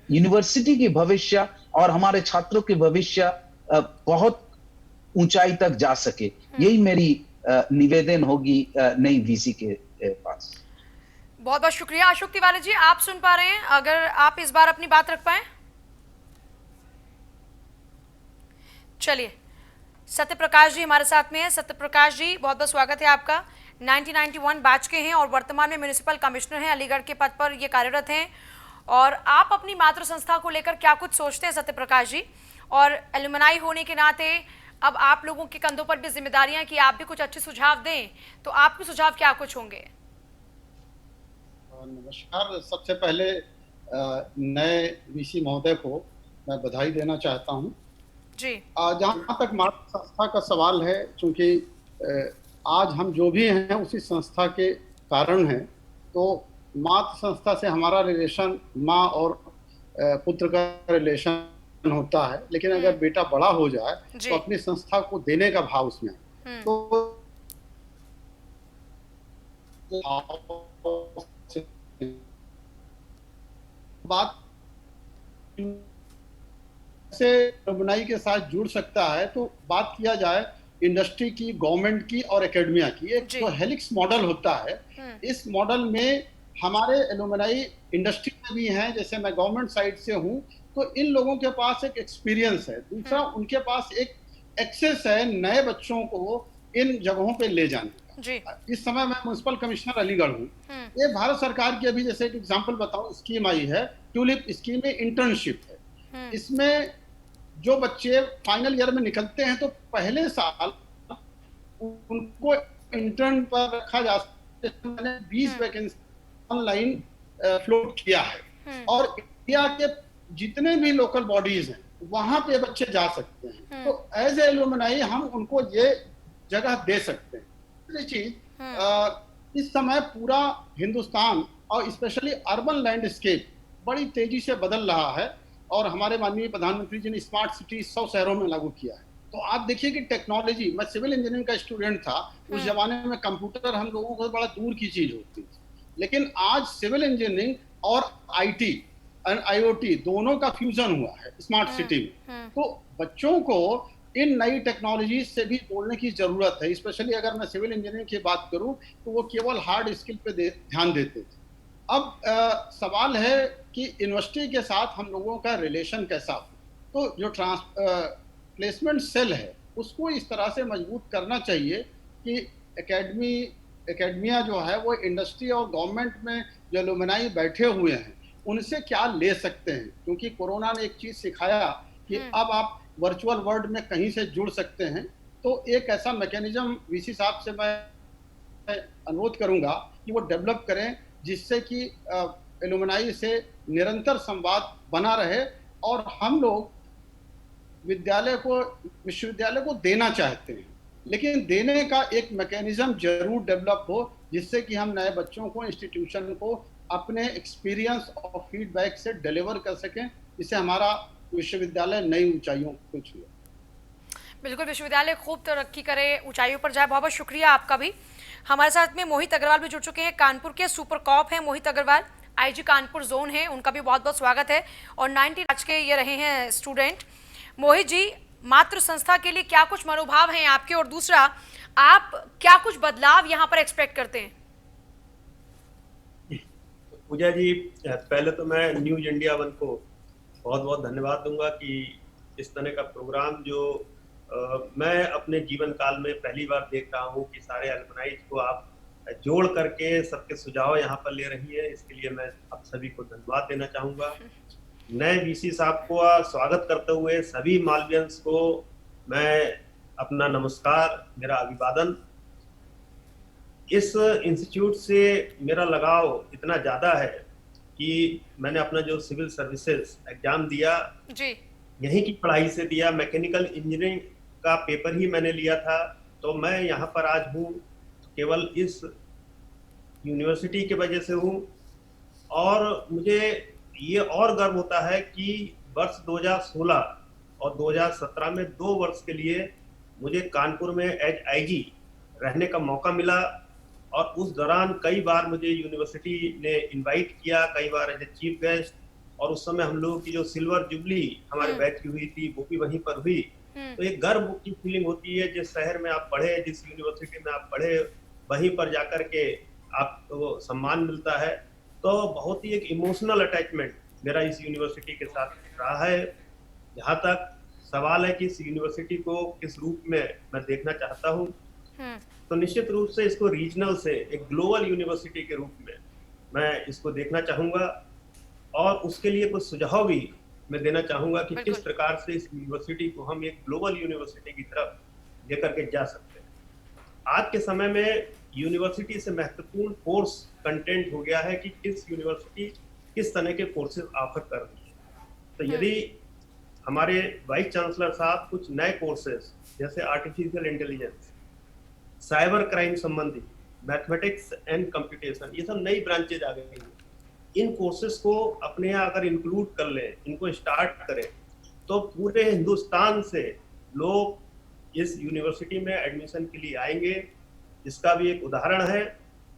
यूनिवर्सिटी की भविष्य और हमारे छात्रों की भविष्य बहुत ऊंचाई तक जा सके। यही मेरी निवेदन होगी नई वीसी के पास। बहुत बहुत शुक्रिया अशोक तिवारी जी, आप सुन पा रहे हैं? अगर आप इस बार अपनी बात रख पाए। चलिए, सत्यप्रकाश जी हमारे साथ में है। सत्यप्रकाश जी, बहुत बहुत स्वागत है आपका। 1991 बैच के हैं और वर्तमान में म्युनिसिपल कमिश्नर हैं, अलीगढ़ के पद पर ये कार्यरत हैं। और आप अपनी मातृ संस्था को लेकर क्या कुछ सोचते हैं सत्यप्रकाश जी? और एलुमनाई होने के नाते अब आप लोगों के कंधों पर भी जिम्मेदारियां कि आप भी कुछ अच्छे सुझाव दें, तो आपके सुझाव क्या कुछ होंगे? नमस्कार। सबसे पहले नए वीसी महोदय को मैं बधाई देना चाहता हूं जी। जहां तक मातृ संस्था का सवाल है, चूंकि आज हम जो भी हैं उसी संस्था के कारण हैं, तो मातृ संस्था से हमारा रिलेशन माँ और पुत्र का रिलेशन होता है, लेकिन अगर बेटा बड़ा हो जाए तो अपनी संस्था को देने का भाव उसमें तो बात से एलुमनाई के साथ जुड़ सकता है। तो बात किया जाए इंडस्ट्री की, गवर्नमेंट की और एकेडमिया की, एक जो हेलिक्स मॉडल होता है, इस मॉडल में हमारे एलुमनाई इंडस्ट्री में भी हैं। जैसे मैं गवर्नमेंट साइड से हूं, तो इन लोगों के पास एक एक्सपीरियंस है, दूसरा उनके पास एक एक्सेस है नए बच्चों को इन जगहों पे ले जाने का। जी। इस समय मैं म्युनिसिपल कमिश्नर अलीगढ़ हूँ। ये भारत सरकार की अभी जैसे एक एग्जांपल बताऊं, स्कीम आई है, ट्यूलिप स्कीम में इंटर्नशिप है। इसमें जो बच्चे फाइनल ईयर में निकलते हैं तो पहले साल उनको इंटर्न पर रखा जा सकता है। मैंने 20 वैकेंसी ऑनलाइन फ्लोट किया है और इंडिया के जितने भी लोकल बॉडीज हैं वहां पे बच्चे जा सकते हैं। तो एज ए एलुमनाई हम उनको ये जगह दे सकते हैं। दूसरी चीज, इस समय पूरा हिंदुस्तान और स्पेशली अर्बन लैंडस्केप बड़ी तेजी से बदल रहा है और हमारे माननीय प्रधानमंत्री जी ने स्मार्ट सिटी 100 शहरों में लागू किया है। तो आप देखिए कि टेक्नोलॉजी, मैं सिविल इंजीनियरिंग का स्टूडेंट था, उस जमाने में कंप्यूटर हम लोगों को बड़ा दूर की चीज होती थी, लेकिन आज सिविल इंजीनियरिंग और आईटी और आईओटी दोनों का फ्यूजन हुआ है स्मार्ट सिटी में। तो बच्चों को इन नई टेक्नोलॉजी से भी जोड़ने की जरूरत है। स्पेशली अगर मैं सिविल इंजीनियरिंग की बात करूं तो वो केवल हार्ड स्किल पे ध्यान देते थे। अब सवाल है कि यूनिवर्सिटी के साथ हम लोगों का रिलेशन कैसा हो। तो जो प्लेसमेंट सेल है उसको इस तरह से मजबूत करना चाहिए कि एकेडमिया जो है वो इंडस्ट्री और गवर्नमेंट में जो एलुमनाई बैठे हुए हैं उनसे क्या ले सकते हैं, क्योंकि कोरोना ने एक चीज सिखाया कि अब आप वर्चुअल वर्ल्ड में कहीं से जुड़ सकते हैं। तो एक ऐसा मैकेनिज्म वीसी साहब से मैं अनुरोध करूंगा कि वो डेवलप करें जिससे कि एलुमनाई से निरंतर संवाद बना रहे। और हम लोग विश्वविद्यालय को देना चाहते हैं, लेकिन देने का एक मैकेनिज्म जरूर डेवलप हो जिससे कि हम नए बच्चों को, इंस्टीट्यूशन को अपने एक्सपीरियंस और फीडबैक से डिलीवर कर सकें इससे हमारा विश्वविद्यालय नई ऊंचाइयों को छुए। बिल्कुल, विश्वविद्यालय खूब तरक्की करे, ऊंचाइयों पर जाए। बहुत बहुत शुक्रिया आपका भी। हमारे साथ में मोहित अग्रवाल भी जुड़ चुके हैं, कानपुर के सुपर कॉप हैं मोहित अग्रवाल, आईजी कानपुर जोन है, उनका भी बहुत बहुत स्वागत है। और 90 आज के ये रहे हैं स्टूडेंट। मोहित जी, मातृ संस्था के लिए क्या कुछ मनोभाव हैं आपके, और दूसरा आप क्या कुछ बदलाव यहाँ पर एक्सपेक्ट करते हैं? पूजा जी, पहले तो मैं न्यूज इंडिया वन को बहुत बहुत धन्यवाद दूंगा कि इस तरह का प्रोग्राम जो मैं अपने जीवन काल में पहली बार देख रहा हूँ कि सारे एल्युमनाइज को आप जोड़ करके सबके सुझाव यहाँ पर ले रही है, इसके लिए मैं आप सभी को धन्यवाद देना चाहूंगा। नए वीसी साहब को स्वागत करते हुए सभी मालवियंस को मैं अपना नमस्कार, मेरा अभिवादन। इस इंस्टीट्यूट से मेरा लगाव इतना ज्यादा है कि मैंने अपना जो सिविल सर्विसेज एग्जाम दिया जी, यहीं की पढ़ाई से दिया, मैकेनिकल इंजीनियरिंग का पेपर ही मैंने लिया था। तो मैं यहाँ पर आज हूँ केवल इस यूनिवर्सिटी की वजह से हूँ, और मुझे ये और गर्व होता है कि वर्ष 2016 और 2017 में 2 वर्ष के लिए मुझे कानपुर में एज आईजी रहने का मौका मिला, और उस दौरान कई बार मुझे यूनिवर्सिटी ने इनवाइट किया, कई बार एज ए चीफ गेस्ट, और उस समय हम लोगों की जो सिल्वर जुबली हमारे बैच की हुई थी वो भी वहीं पर हुई। तो एक गर्व की फीलिंग होती है, जिस शहर में आप पढ़े, जिस यूनिवर्सिटी में आप पढ़े, वहीं पर जाकर के आपको सम्मान मिलता है। तो बहुत ही एक इमोशनल अटैचमेंट मेरा इस यूनिवर्सिटी के साथ रहा है। जहाँ तक सवाल है कि इस यूनिवर्सिटी को किस रूप में मैं देखना चाहता हूँ, तो निश्चित रूप से इसको रीजनल से एक ग्लोबल यूनिवर्सिटी के रूप में मैं इसको देखना चाहूंगा, और उसके लिए कुछ सुझाव भी मैं देना चाहूंगा कि किस प्रकार से इस यूनिवर्सिटी को हम एक ग्लोबल यूनिवर्सिटी की तरफ लेकर के जा सकते हैं। आज के समय में यूनिवर्सिटी से महत्वपूर्ण कोर्स कंटेंट हो गया है कि किस यूनिवर्सिटी किस तरह के कोर्सेज ऑफर कर रही है। तो यदि हमारे वाइस चांसलर साहब कुछ नए कोर्सेज जैसे आर्टिफिशियल इंटेलिजेंस, साइबर क्राइम संबंधी, मैथमेटिक्स एंड कंप्यूटेशन, ये सब नई ब्रांचेज आ गई हैं, इन कोर्सेज को अपने यहाँ अगर इंक्लूड कर लें, इनको स्टार्ट करें, तो पूरे हिंदुस्तान से लोग इस यूनिवर्सिटी में एडमिशन के लिए आएंगे। इसका भी एक उदाहरण है,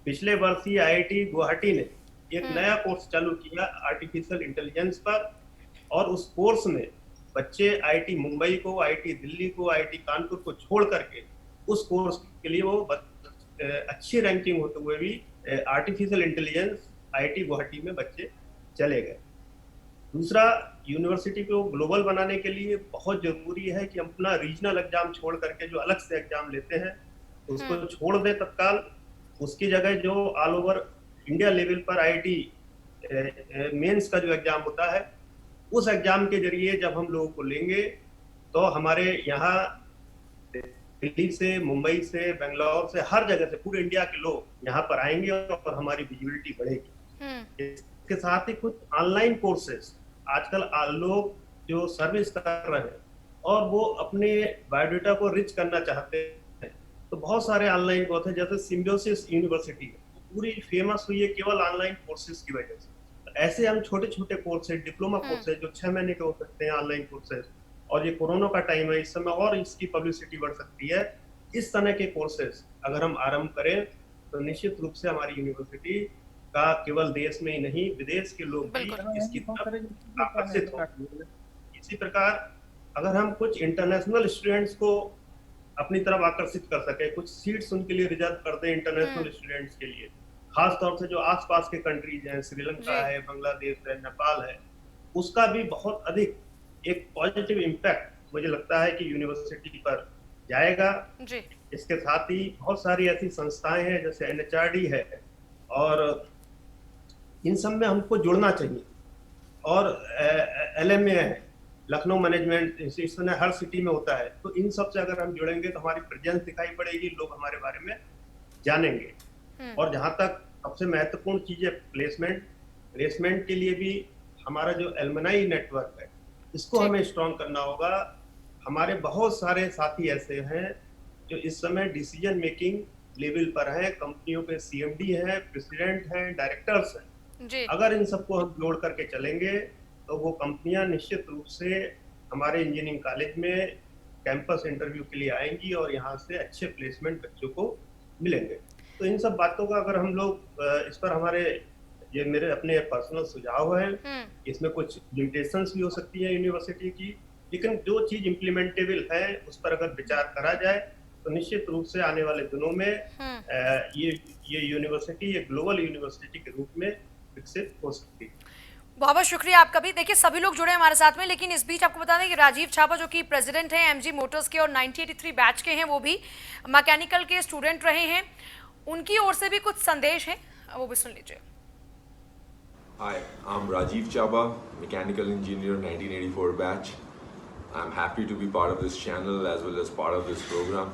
पिछले वर्ष ही आईआईटी गुवाहाटी ने एक नया कोर्स चालू किया आर्टिफिशियल इंटेलिजेंस पर, और उस कोर्स में बच्चे आईआईटी मुंबई को, आईआईटी दिल्ली को, आईआईटी कानपुर को छोड़ करके उस कोर्स के लिए वो अच्छी रैंकिंग होते हुए भी आर्टिफिशियल इंटेलिजेंस आईआईटी गुवाहाटी में बच्चे चले गए। दूसरा, यूनिवर्सिटी को ग्लोबल बनाने के लिए बहुत जरूरी है कि हम अपना रीजनल एग्जाम छोड़ करके जो अलग से एग्जाम लेते हैं उसको छोड़ दें तत्काल। उसकी जगह जो ऑल ओवर इंडिया लेवल पर आईआईटी मेंस का जो एग्जाम होता है, उस एग्जाम के जरिए जब हम लोगों को लेंगे तो हमारे यहाँ दिल्ली से, मुंबई से, बेंगलोर से, हर जगह से, पूरे इंडिया के लोग यहाँ पर आएंगे और हमारी विजिबिलिटी बढ़ेगी। इसके साथ ही कुछ ऑनलाइन कोर्सेज आजकल लोग जो सर्विस कर रहे हैं और वो अपने बायोडाटा को रिच करना चाहते हैं, तो बहुत सारे ऑनलाइन कोर्स हैं, जैसे सिम्बियोसिस यूनिवर्सिटी पूरी फेमस हुई है केवल ऑनलाइन कोर्सेज की वजह से। तो ऐसे हम छोटे छोटे कोर्सेज, डिप्लोमा कोर्सेज जो 6 महीने के हो सकते हैं, ऑनलाइन कोर्सेज, और ये कोरोना का टाइम है, इस समय और इसकी पब्लिसिटी बढ़ सकती है। इस तरह के कोर्सेज अगर हम आरंभ करें तो निश्चित रूप से हमारी यूनिवर्सिटी का केवल देश में ही नहीं, विदेश के लोग भी इसकी तरफ आकर्षित होंगे। इसी प्रकार अगर हम कुछ इंटरनेशनल स्टूडेंट्स को अपनी तरफ आकर्षित कर सके, कुछ सीट्स उनके लिए रिजर्व कर दें इंटरनेशनल स्टूडेंट्स के लिए, खास तौर से जो आसपास के कंट्रीज हैं, श्रीलंका है, बांग्लादेश है, नेपाल है, उसका भी बहुत अधिक एक पॉजिटिव इम्पैक्ट मुझे लगता है कि यूनिवर्सिटी पर जाएगा। जी। इसके साथ ही बहुत सारी ऐसी संस्थाएं हैं जैसे एनएचआरडी है, और इन सब में हमको जुड़ना चाहिए। और एलएमए है, लखनऊ मैनेजमेंट इंस्टीट्यूशन है, हर सिटी में होता है, तो इन सब से अगर हम जुड़ेंगे तो हमारी प्रेजेंस दिखाई पड़ेगी, लोग हमारे बारे में जानेंगे। और जहाँ तक सबसे महत्वपूर्ण चीज है प्लेसमेंट के लिए भी हमारा जो एलुमनाई नेटवर्क है, इसको हमें स्ट्रॉन्ग करना होगा। हमारे बहुत सारे साथी ऐसे हैं जो इस समय डिसीजन मेकिंग लेवल पर हैं, कंपनियों के सीएमडी हैं, प्रेसिडेंट हैं, डायरेक्टर्स हैं। अगर इन सबको हम जोड़ करके चलेंगे तो वो कंपनियां निश्चित रूप से हमारे इंजीनियरिंग कॉलेज में कैंपस इंटरव्यू के लिए आएंगी और यहाँ से अच्छे प्लेसमेंट बच्चों को मिलेंगे। तो इन सब बातों का अगर हम लोग इस पर हमारे ये मेरे अपने पर्सनल सुझाव है, इसमें कुछ लिमिटेशंस भी हो सकती है यूनिवर्सिटी की, लेकिन जो चीज इम्प्लीमेंटेबल है उस पर अगर विचार करा जाए तो निश्चित रूप से आने वाले दिनों में ये यूनिवर्सिटी ये ग्लोबल यूनिवर्सिटी के रूप में विकसित हो सकती है। बहुत बहुत शुक्रिया आपका भी। देखिए सभी लोग जुड़े हमारे साथ में, लेकिन इस बीच आपको बता दें कि राजीव छापा जो कि प्रेसिडेंट हैं एमजी मोटर्स के और 1983 बैच के हैं, वो भी मैकेनिकल के स्टूडेंट रहे हैं, उनकी ओर से भी कुछ संदेश हैं, वो भी सुन लीजिए। Hi, I'm Rajiv Chaba, mechanical engineer 1984 batch. I'm happy to be part of this channel as well as part of this program.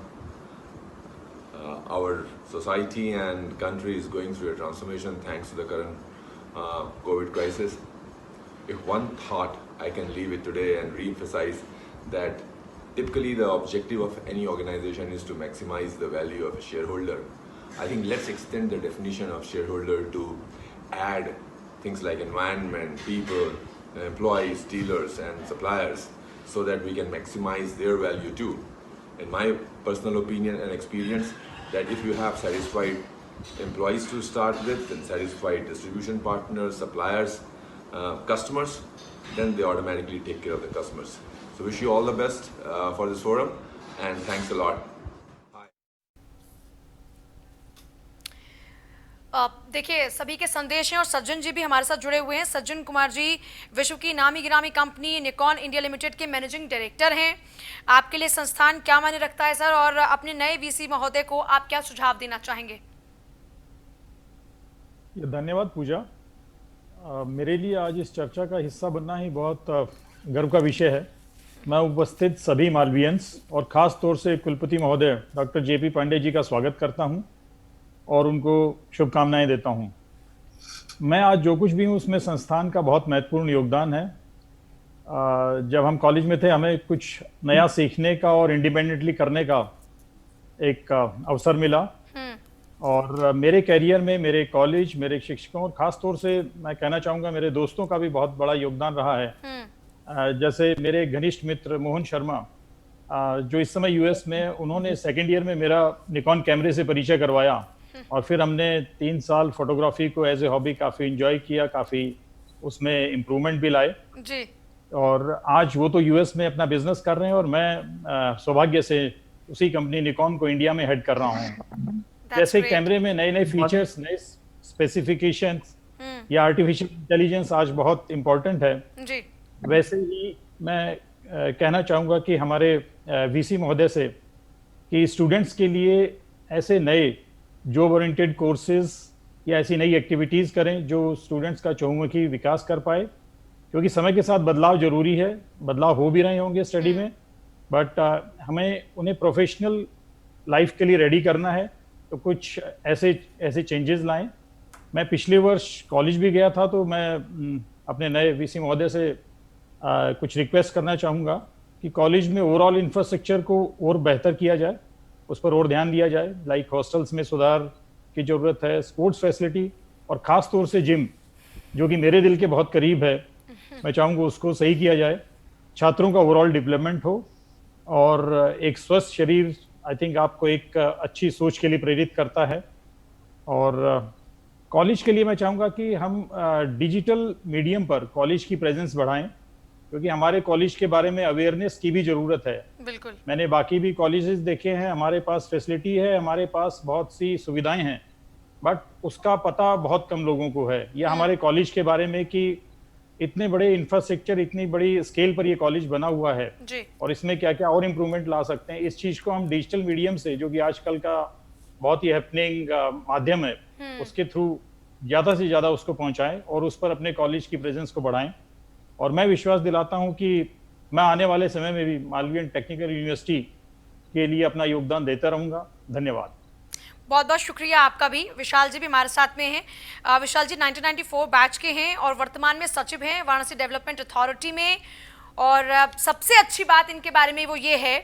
Our society and country is going through a transformation thanks to the current COVID crisis. If one thought I can leave it today and re-emphasize that typically the objective of any organization is to maximize the value of a shareholder. I think let's extend the definition of shareholder to add things like environment, people, employees, dealers and suppliers so that we can maximize their value too. In my personal opinion and experience, that if you have satisfied employees to start with and satisfied distribution partners, suppliers, customers, then they automatically take care of the customers. So wish you all the best for this forum and thanks a lot. देखिए सभी के संदेश हैं और सज्जन जी भी हमारे साथ जुड़े हुए हैं। सज्जन कुमार जी विश्व की नामी गिरामी कंपनी निकॉन इंडिया लिमिटेड के मैनेजिंग डायरेक्टर हैं। आपके लिए संस्थान क्या मायने रखता है सर, और अपने नए वीसी महोदय को आप क्या सुझाव देना चाहेंगे? धन्यवाद पूजा। मेरे लिए आज इस चर्चा का हिस्सा बनना ही बहुत गर्व का विषय है। मैं उपस्थित सभी मालवियंस और ख़ास तौर से कुलपति महोदय डॉक्टर जेपी पांडे जी का स्वागत करता हूं और उनको शुभकामनाएं देता हूं। मैं आज जो कुछ भी हूं उसमें संस्थान का बहुत महत्वपूर्ण योगदान है। जब हम कॉलेज में थे हमें कुछ नया सीखने का और इंडिपेंडेंटली करने का एक अवसर मिला और मेरे करियर में मेरे कॉलेज, मेरे शिक्षकों और ख़ास तौर से मैं कहना चाहूँगा मेरे दोस्तों का भी बहुत बड़ा योगदान रहा है। जैसे मेरे घनिष्ठ मित्र मोहन शर्मा जो इस समय यूएस में, उन्होंने सेकेंड ईयर में मेरा निकॉन कैमरे से परिचय करवाया और फिर हमने 3 साल फोटोग्राफी को एज ए हॉबी काफ़ी एंजॉय किया, काफ़ी उसमें इम्प्रूवमेंट भी लाए जी। और आज वो तो यूएस में अपना बिजनेस कर रहे हैं और मैं सौभाग्य से उसी कंपनी निकॉन को इंडिया में हेड कर रहा हूँ। जैसे कैमरे में नए नए फीचर्स, नए स्पेसिफिकेशंस या आर्टिफिशियल इंटेलिजेंस आज बहुत इम्पोर्टेंट है जी। वैसे ही मैं कहना चाहूँगा कि हमारे वीसी महोदय से कि स्टूडेंट्स के लिए ऐसे नए जॉब ओरिएंटेड कोर्सेज या ऐसी नई एक्टिविटीज़ करें जो स्टूडेंट्स का चहुमुखी विकास कर पाए, क्योंकि समय के साथ बदलाव जरूरी है, बदलाव हो भी रहे होंगे स्टडी में, बट हमें उन्हें प्रोफेशनल लाइफ के लिए रेडी करना है। तो कुछ ऐसे चेंजेस लाएं। मैं पिछले वर्ष कॉलेज भी गया था तो मैं अपने नए वीसी महोदय से कुछ रिक्वेस्ट करना चाहूँगा कि कॉलेज में ओवरऑल इंफ्रास्ट्रक्चर को और बेहतर किया जाए, उस पर और ध्यान दिया जाए। लाइक हॉस्टल्स में सुधार की ज़रूरत है, स्पोर्ट्स फैसिलिटी और ख़ास तौर से जिम जो कि मेरे दिल के बहुत करीब है, मैं चाहूँगा उसको सही किया जाए। छात्रों का ओवरऑल डेवलपमेंट हो और एक स्वस्थ शरीर आई थिंक आपको एक अच्छी सोच के लिए प्रेरित करता है। और कॉलेज के लिए मैं चाहूँगा कि हम डिजिटल मीडियम पर कॉलेज की प्रेजेंस बढ़ाएं, क्योंकि हमारे कॉलेज के बारे में अवेयरनेस की भी ज़रूरत है। बिल्कुल। मैंने बाकी भी कॉलेजेस देखे हैं, हमारे पास फैसिलिटी है, हमारे पास बहुत सी सुविधाएं हैं, बट उसका पता बहुत कम लोगों को है। या हमारे कॉलेज के बारे में कि इतने बड़े इंफ्रास्ट्रक्चर, इतनी बड़ी स्केल पर ये कॉलेज बना हुआ है जी। और इसमें क्या क्या और इम्प्रूवमेंट ला सकते हैं। इस चीज़ को हम डिजिटल मीडियम से, जो कि आजकल का बहुत ही हैपनिंग माध्यम है, उसके थ्रू ज़्यादा से ज़्यादा उसको पहुँचाएँ और उस पर अपने कॉलेज की प्रेजेंस को बढ़ाएँ। और मैं विश्वास दिलाता हूं कि मैं आने वाले समय में भी मालवीयन टेक्निकल यूनिवर्सिटी के लिए अपना योगदान देता रहूंगा। धन्यवाद। बहुत बहुत शुक्रिया आपका भी। विशाल जी भी हमारे साथ में हैं। विशाल जी 1994 बैच के हैं और वर्तमान में सचिव हैं वाराणसी डेवलपमेंट अथॉरिटी में। और सबसे अच्छी बात इनके बारे में वो ये है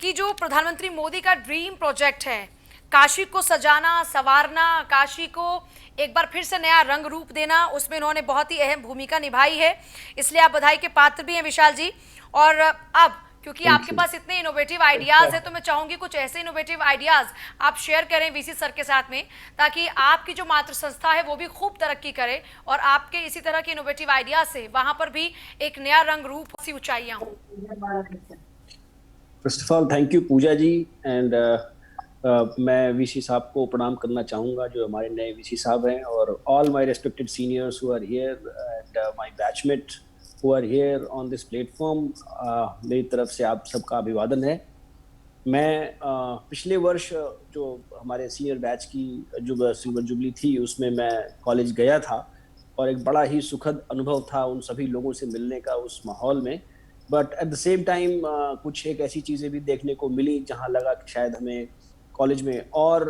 कि जो प्रधानमंत्री मोदी का ड्रीम प्रोजेक्ट है काशी को सजाना, संवारना, काशी को एक बार फिर से नया रंग रूप देना, उसमें इन्होंने बहुत ही अहम भूमिका निभाई है, इसलिए आप बधाई के पात्र भी हैं विशाल जी। और अब क्योंकि आपके पास इतने इनोवेटिव आइडियाज है, तो मैं चाहूंगी कुछ ऐसे इनोवेटिव आइडियाज आप शेयर करें वीसी सर के साथ में, ताकि आपकी जो मातृ संस्था है वो भी खूब तरक्की करे और आपके इसी तरह के इनोवेटिव आइडियाज से वहां पर भी एक नया रंग रूप सी ऊंचाइयां हों। First of all thank you Pooja ji, and मैं वीसी साहब को प्रणाम करना चाहूँगा जो हमारे नए वीसी साहब हैं, और all my respected seniors who are here and my batchmate who are here on this platform, मेरी तरफ से आप सबका अभिवादन है। मैं पिछले वर्ष जो हमारे सीनियर बैच की जो सिल्वर जुबली थी उसमें मैं कॉलेज गया था और एक बड़ा ही सुखद अनुभव था उन सभी लोगों से मिलने का उस माहौल में। But at the same time कुछ एक ऐसी चीज़ें भी देखने को मिली जहाँ लगा कि शायद हमें कॉलेज में और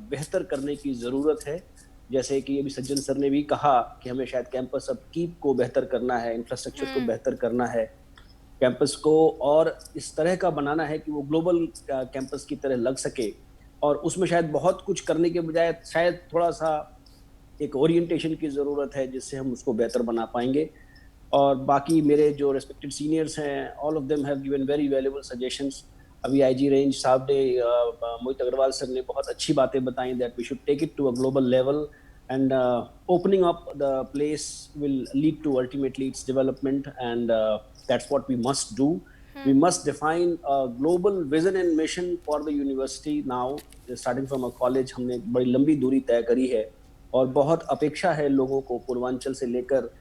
बेहतर करने की ज़रूरत है। जैसे कि अभी सज्जन सर ने भी कहा कि हमें शायद कैंपस अपकीप को बेहतर करना है, इंफ्रास्ट्रक्चर को बेहतर करना है, कैंपस को और इस तरह का बनाना है कि वो ग्लोबल कैंपस की तरह लग सके, और उसमें शायद बहुत कुछ करने के बजाय शायद थोड़ा सा एक ओरिएंटेशन की ज़रूरत है जिससे हम उसको बेहतर बना पाएंगे। और बाकी मेरे जो रेस्पेक्टेड सीनियर्स हैं, all of them have given very valuable suggestions. अभी आईजी रेंज साहब ने, मोहित अग्रवाल सर ने बहुत अच्छी बातें बताई that we should take it to a global level, and opening up the place will lead to ultimately its development, and that's what we must do. We must define a global vision and mission for the university now, starting from a college. हमने बड़ी लंबी दूरी तय करी है और बहुत अपेक्षा है लोगों को, पूर्वांचल से लेकर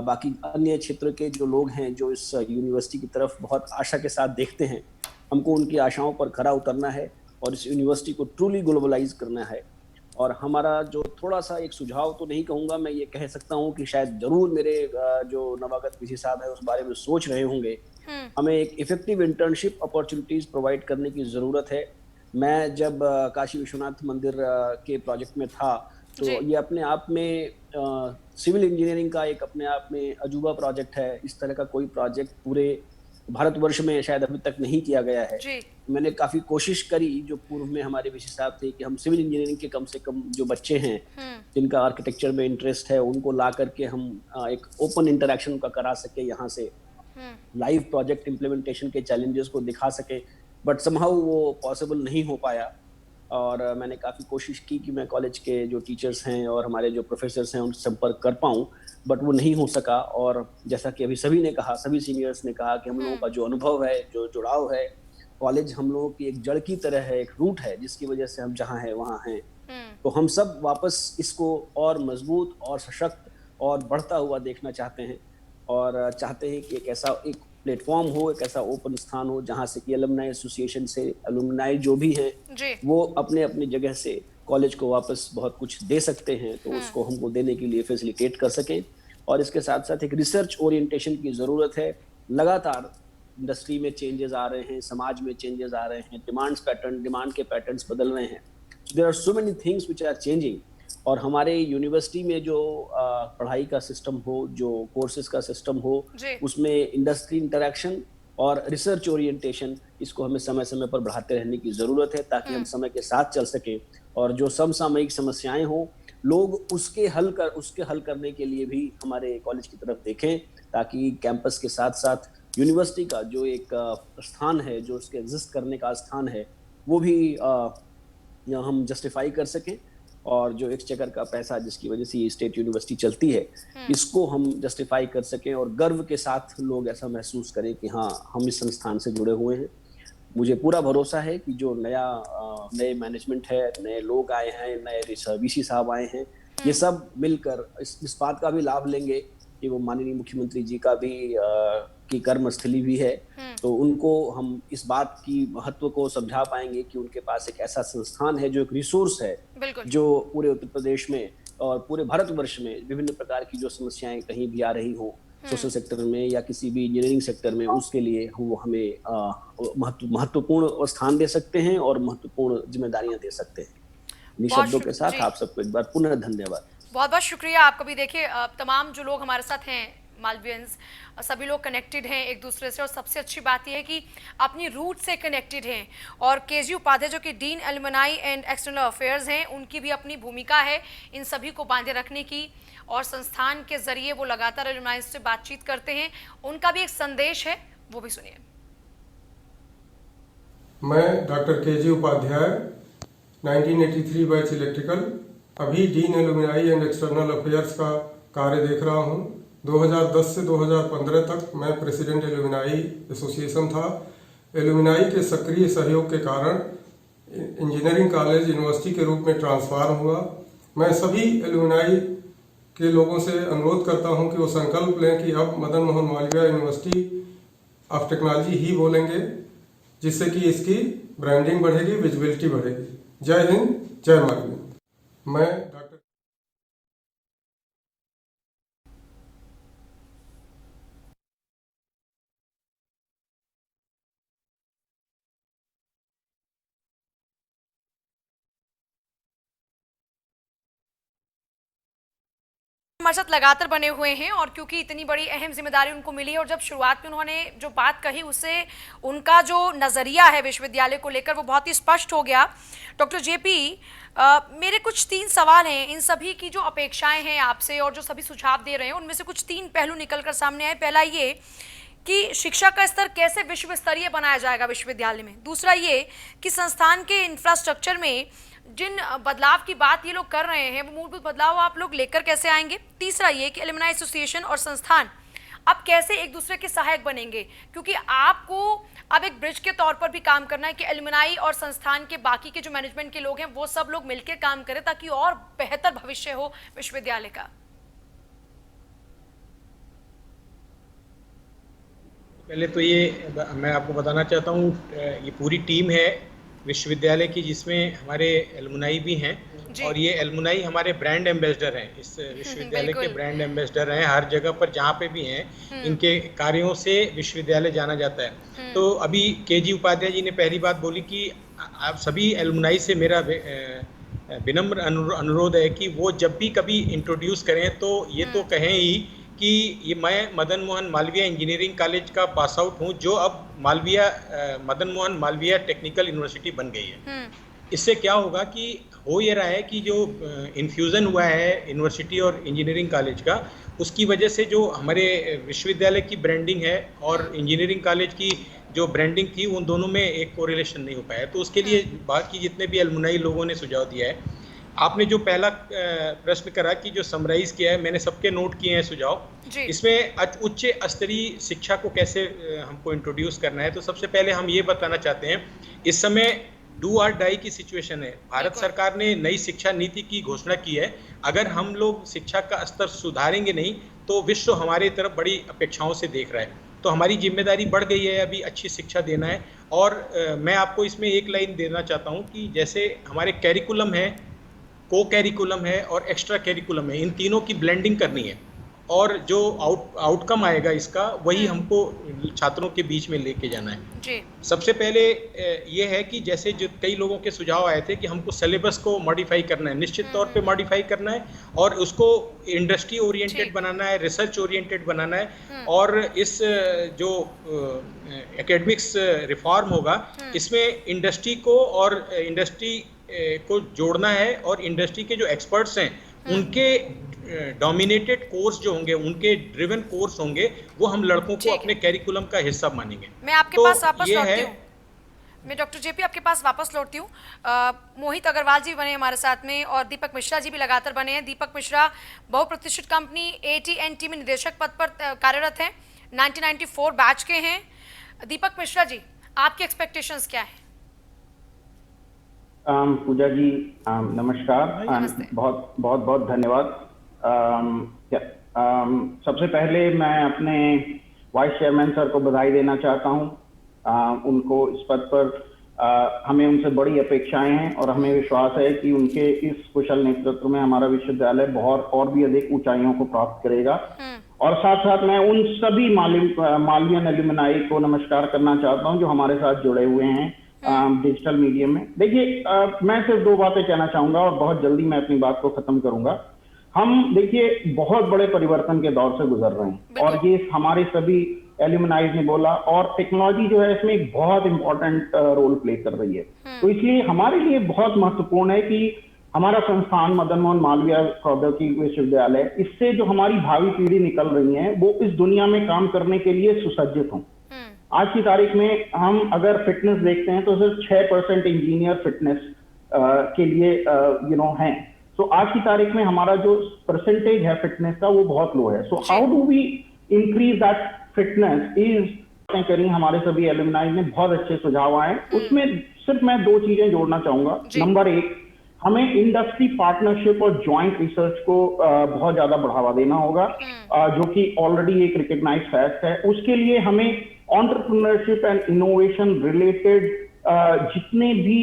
बाकी अन्य क्षेत्र के जो लोग हैं जो इस यूनिवर्सिटी की तरफ बहुत आशा के साथ देखते हैं। हमको उनकी आशाओं पर खरा उतरना है और इस यूनिवर्सिटी को ट्रूली ग्लोबलाइज करना है। और हमारा जो थोड़ा सा एक सुझाव तो नहीं कहूँगा, मैं ये कह सकता हूँ कि शायद जरूर मेरे जो नवागत वीसी साहब है उस बारे में सोच रहे होंगे, हमें एक इफेक्टिव इंटर्नशिप अपॉर्चुनिटीज प्रोवाइड करने की ज़रूरत है। मैं जब काशी विश्वनाथ मंदिर के प्रोजेक्ट में था तो ये अपने आप में सिविल इंजीनियरिंग का एक अपने आप में अजूबा प्रोजेक्ट है। इस तरह का कोई प्रोजेक्ट पूरे भारतवर्ष में शायद अभी तक नहीं किया गया है। मैंने काफी कोशिश करी, जो पूर्व में हमारे वीसी साहब थे, कि हम सिविल इंजीनियरिंग के कम से कम जो बच्चे हैं जिनका आर्किटेक्चर में इंटरेस्ट है उनको ला करके हम एक ओपन इंटरेक्शन का करा सके, यहाँ से लाइव प्रोजेक्ट इम्प्लीमेंटेशन के चैलेंजेस को दिखा सके। बट समहाउ वो पॉसिबल नहीं हो पाया और मैंने काफ़ी कोशिश की कि मैं कॉलेज के जो टीचर्स हैं और हमारे जो प्रोफेसर्स हैं उनसे संपर्क कर पाऊँ, बट वो नहीं हो सका। और जैसा कि अभी सभी ने कहा, सभी सीनियर्स ने कहा कि हम लोगों का जो अनुभव है, जो जुड़ाव है, कॉलेज हम लोगों की एक जड़ की तरह है, एक रूट है जिसकी वजह से हम जहाँ हैं वहाँ हैं। तो हम सब वापस इसको और मजबूत और सशक्त और बढ़ता हुआ देखना चाहते हैं और चाहते हैं कि एक ऐसा एक प्लेटफॉर्म हो, एक ऐसा ओपन स्थान हो जहाँ से कि अलुमनाई एसोसिएशन से अलुमनाई जो भी हैं वो अपने अपनी जगह से कॉलेज को वापस बहुत कुछ दे सकते हैं, तो उसको हमको देने के लिए फैसिलिटेट कर सकें। और इसके साथ साथ एक रिसर्च ओरिएंटेशन की ज़रूरत है। लगातार इंडस्ट्री में चेंजेस आ रहे हैं, समाज में चेंजेस आ रहे हैं, डिमांड के पैटर्न्स बदल रहे हैं। There are so many things which are changing. और हमारे यूनिवर्सिटी में जो पढ़ाई का सिस्टम हो, जो कोर्सेज का सिस्टम हो, उसमें इंडस्ट्री इंटरेक्शन और रिसर्च ओरिएंटेशन, इसको हमें समय समय पर बढ़ाते रहने की ज़रूरत है ताकि हम समय के साथ चल सकें। और जो समसामयिक समस्याएं हों, लोग उसके हल करने के लिए भी हमारे कॉलेज की तरफ देखें, ताकि कैंपस के साथ साथ यूनिवर्सिटी का जो एक स्थान है, जो उसके एग्जिस्ट करने का स्थान है, वो भी हम जस्टिफाई कर सकें। और जो एक्सचेकर का पैसा जिसकी वजह से ये स्टेट यूनिवर्सिटी चलती है, इसको हम जस्टिफाई कर सकें और गर्व के साथ लोग ऐसा महसूस करें कि हाँ, हम इस संस्थान से जुड़े हुए हैं। मुझे पूरा भरोसा है कि जो नए मैनेजमेंट है, नए लोग आए हैं, नए वीसी साहब आए हैं, ये सब मिलकर इस बात का भी लाभ लेंगे कि वो माननीय मुख्यमंत्री जी का भी की कर्मस्थली भी है, तो उनको हम इस बात की महत्व को समझा पाएंगे कि उनके पास एक ऐसा संस्थान है जो एक रिसोर्स है, जो पूरे उत्तर प्रदेश में और पूरे भारतवर्ष में विभिन्न प्रकार की जो समस्याएं कहीं भी आ रही हो, सोशल सेक्टर में या किसी भी इंजीनियरिंग सेक्टर में, उसके लिए वो हमें महत्वपूर्ण स्थान दे सकते हैं और महत्वपूर्ण जिम्मेदारियां दे सकते हैं। इन शब्दों के साथ आप सबको एक बार पुनः धन्यवाद। बहुत बहुत शुक्रिया आपका भी। देखिए, तमाम जो लोग हमारे साथ हैं मालवियंस सभी लोग कनेक्टेड हैं एक दूसरे से, और सबसे अच्छी बात यह है कि अपनी रूट से कनेक्टेड हैं। और केजी उपाध्याय जो कि dean alumni and external affairs हैं, उनकी भी अपनी भूमिका है इन सभी को बांधे रखने की, और संस्थान के जरिए वो लगातार एलुमनाई से बातचीत करते हैं। उनका भी एक संदेश है, वो भी सुनिए। मैं doctor KG Upadhyay 1983 batch electrical, अभी dean alumni and external affairs का कार्य देख रहा हूं। 2010 से 2015 तक मैं प्रेसिडेंट एलुमनाई एसोसिएशन था। एलुमनाई के सक्रिय सहयोग के कारण इंजीनियरिंग कॉलेज यूनिवर्सिटी के रूप में ट्रांसफॉर्म हुआ। मैं सभी एलुमनाई के लोगों से अनुरोध करता हूं कि वो संकल्प लें कि अब Madan Mohan Malaviya university of technology ही बोलेंगे, जिससे कि इसकी ब्रांडिंग बढ़ेगी, विजिबिलिटी बढ़ेगी। जय हिंद, जय मालवीय। मैं डॉक्टर हमारे साथ लगातार बने हुए हैं, और क्योंकि इतनी बड़ी अहम जिम्मेदारी उनको मिली है, और जब शुरुआत में उन्होंने जो बात कही उससे उनका जो नज़रिया है विश्वविद्यालय को लेकर वो बहुत ही स्पष्ट हो गया। डॉक्टर जेपी, मेरे कुछ 3 सवाल हैं। इन सभी की जो अपेक्षाएं हैं आपसे और जो सभी सुझाव दे रहे हैं, उनमें से कुछ 3 पहलू निकलकर सामने आए। पहला ये कि शिक्षा का स्तर कैसे विश्व स्तरीय बनाया जाएगा विश्वविद्यालय में। दूसरा ये कि संस्थान के इंफ्रास्ट्रक्चर में जिन बदलाव की बात ये लोग कर रहे हैं, वो मूलभूत बदलाव आप लोग लेकर कैसे आएंगे। तीसरा ये कि एलुमनाई एसोसिएशन और संस्थान अब कैसे एक दूसरे के सहायक बनेंगे, क्योंकि आपको अब एक ब्रिज के तौर पर भी काम करना है कि एलुमनाई और संस्थान के बाकी के जो मैनेजमेंट के लोग हैं वो सब लोग मिलकर काम करें ताकि और बेहतर भविष्य हो विश्वविद्यालय का। पहले तो ये मैं आपको बताना चाहता हूँ, ये पूरी टीम है विश्वविद्यालय की, जिसमें हमारे एलुमनाई भी हैं, और ये एलुमनाई हमारे ब्रांड एम्बेसडर हैं, इस विश्वविद्यालय के ब्रांड एम्बेसडर हैं। हर जगह पर जहाँ पे भी हैं, इनके कार्यों से विश्वविद्यालय जाना जाता है। तो अभी केजी उपाध्याय जी ने पहली बात बोली कि आप सभी एलुमनाई से मेरा विनम्र अनुरोध है कि वो जब भी कभी इंट्रोड्यूस करें तो ये तो कहें ही कि ये मैं मदन मोहन मालवीय इंजीनियरिंग कॉलेज का पास आउट हूँ, जो अब मदन मोहन मालवीय टेक्निकल यूनिवर्सिटी बन गई है। इससे क्या होगा कि हो ये रहा है कि जो इन्फ्यूज़न हुआ है यूनिवर्सिटी और इंजीनियरिंग कॉलेज का, उसकी वजह से जो हमारे विश्वविद्यालय की ब्रांडिंग है और इंजीनियरिंग कॉलेज की जो ब्रांडिंग थी, उन दोनों में एक कोरिलेशन नहीं हो पाया। तो उसके लिए बाकी जितने भी एलुमनाई लोगों ने सुझाव दिया है, आपने जो पहला प्रश्न करा कि जो समराइज किया है, मैंने सबके नोट किए हैं सुझाव। इसमें उच्च स्तरीय शिक्षा को कैसे हमको इंट्रोड्यूस करना है, तो सबसे पहले हम ये बताना चाहते हैं, इस समय डू और डाई की सिचुएशन है। भारत सरकार ने नई शिक्षा नीति की घोषणा की है। अगर हम लोग शिक्षा का स्तर सुधारेंगे नहीं तो विश्व हमारे तरफ बड़ी अपेक्षाओं से देख रहा है। तो हमारी जिम्मेदारी बढ़ गई है अभी अच्छी शिक्षा देना है। और मैं आपको इसमें एक लाइन देना चाहता हूँ कि जैसे हमारे कैरिकुलम है, को कैरिकुलम है और एक्स्ट्रा कैरिकुलम है, इन तीनों की ब्लेंडिंग करनी है, और जो आउटकम आएगा इसका, वही हमको छात्रों के बीच में लेके जाना है। जी। सबसे पहले ये है कि जैसे जो कई लोगों के सुझाव आए थे कि हमको सिलेबस को मॉडिफाई करना है, निश्चित तौर पे मॉडिफाई करना है, और उसको इंडस्ट्री ओरिएंटेड बनाना है, रिसर्च ओरिएंटेड बनाना है। और इस जो एकेडमिक्स रिफॉर्म होगा, इसमें इंडस्ट्री को और इंडस्ट्री को जोड़ना है, और इंडस्ट्री के जो एक्सपर्ट्स हैं उनके डोमिनेटेड कोर्स जो होंगे, उनके ड्रिवन कोर्स होंगे, वो हम लड़कों को अपने कैरिकुलम का हिस्सा मानेंगे। मैं आपके पास वापस लौटती हूँ, मैं डॉक्टर जेपी आपके पास वापस लौटती हूँ। मोहित अग्रवाल जी बने हमारे साथ में, और दीपक मिश्रा जी भी लगातार बने हैं। दीपक मिश्रा बहुप्रतिष्ठित कंपनी AT&T में निदेशक पद पर कार्यरत हैं, 1994 बैच के हैं। दीपक मिश्रा जी, आपकी एक्सपेक्टेशंस क्या है? पूजा जी नमस्कार, बहुत बहुत बहुत धन्यवाद। सबसे पहले मैं अपने वाइस चेयरमैन सर को बधाई देना चाहता हूं। उनको इस पद पर हमें उनसे बड़ी अपेक्षाएं हैं, और हमें विश्वास है कि उनके इस कुशल नेतृत्व में हमारा विश्वविद्यालय बहुत और भी अधिक ऊंचाइयों को प्राप्त करेगा। और साथ साथ मैं उन सभी मालवियन एलुमनाई को नमस्कार करना चाहता हूं जो हमारे साथ जुड़े हुए हैं डिजिटल मीडियम में। देखिए, मैं सिर्फ 2 बातें कहना चाहूंगा और बहुत जल्दी मैं अपनी बात को खत्म करूंगा। हम देखिए बहुत बड़े परिवर्तन के दौर से गुजर रहे हैं और ये हमारे सभी एल्यूमनाइज ने बोला, और टेक्नोलॉजी जो है इसमें एक बहुत इंपॉर्टेंट रोल प्ले कर रही है। तो इसलिए हमारे लिए बहुत महत्वपूर्ण है कि हमारा संस्थान मदन मोहन मालवीय प्रौद्योगिकी विश्वविद्यालय, इससे जो हमारी भावी पीढ़ी निकल रही है वो इस दुनिया में काम करने के लिए सुसज्जित हों। आज की तारीख में हम अगर फिटनेस देखते हैं तो सिर्फ 6% इंजीनियर फिटनेस के लिए हैं। सो आज की तारीख में हमारा जो परसेंटेज है फिटनेस का वो बहुत लो है। So how do we increase that fitness is करी, हमारे सभी एलुमनाई ने बहुत अच्छे सुझाव आए। उसमें सिर्फ मैं 2 चीजें जोड़ना चाहूंगा। नंबर 1, हमें इंडस्ट्री पार्टनरशिप और ज्वाइंट रिसर्च को बहुत ज्यादा बढ़ावा देना होगा, जो कि ऑलरेडी एक रिकग्नाइज फैक्ट है। उसके लिए हमें एंटरप्रेन्योरशिप एंड इनोवेशन रिलेटेड जितने भी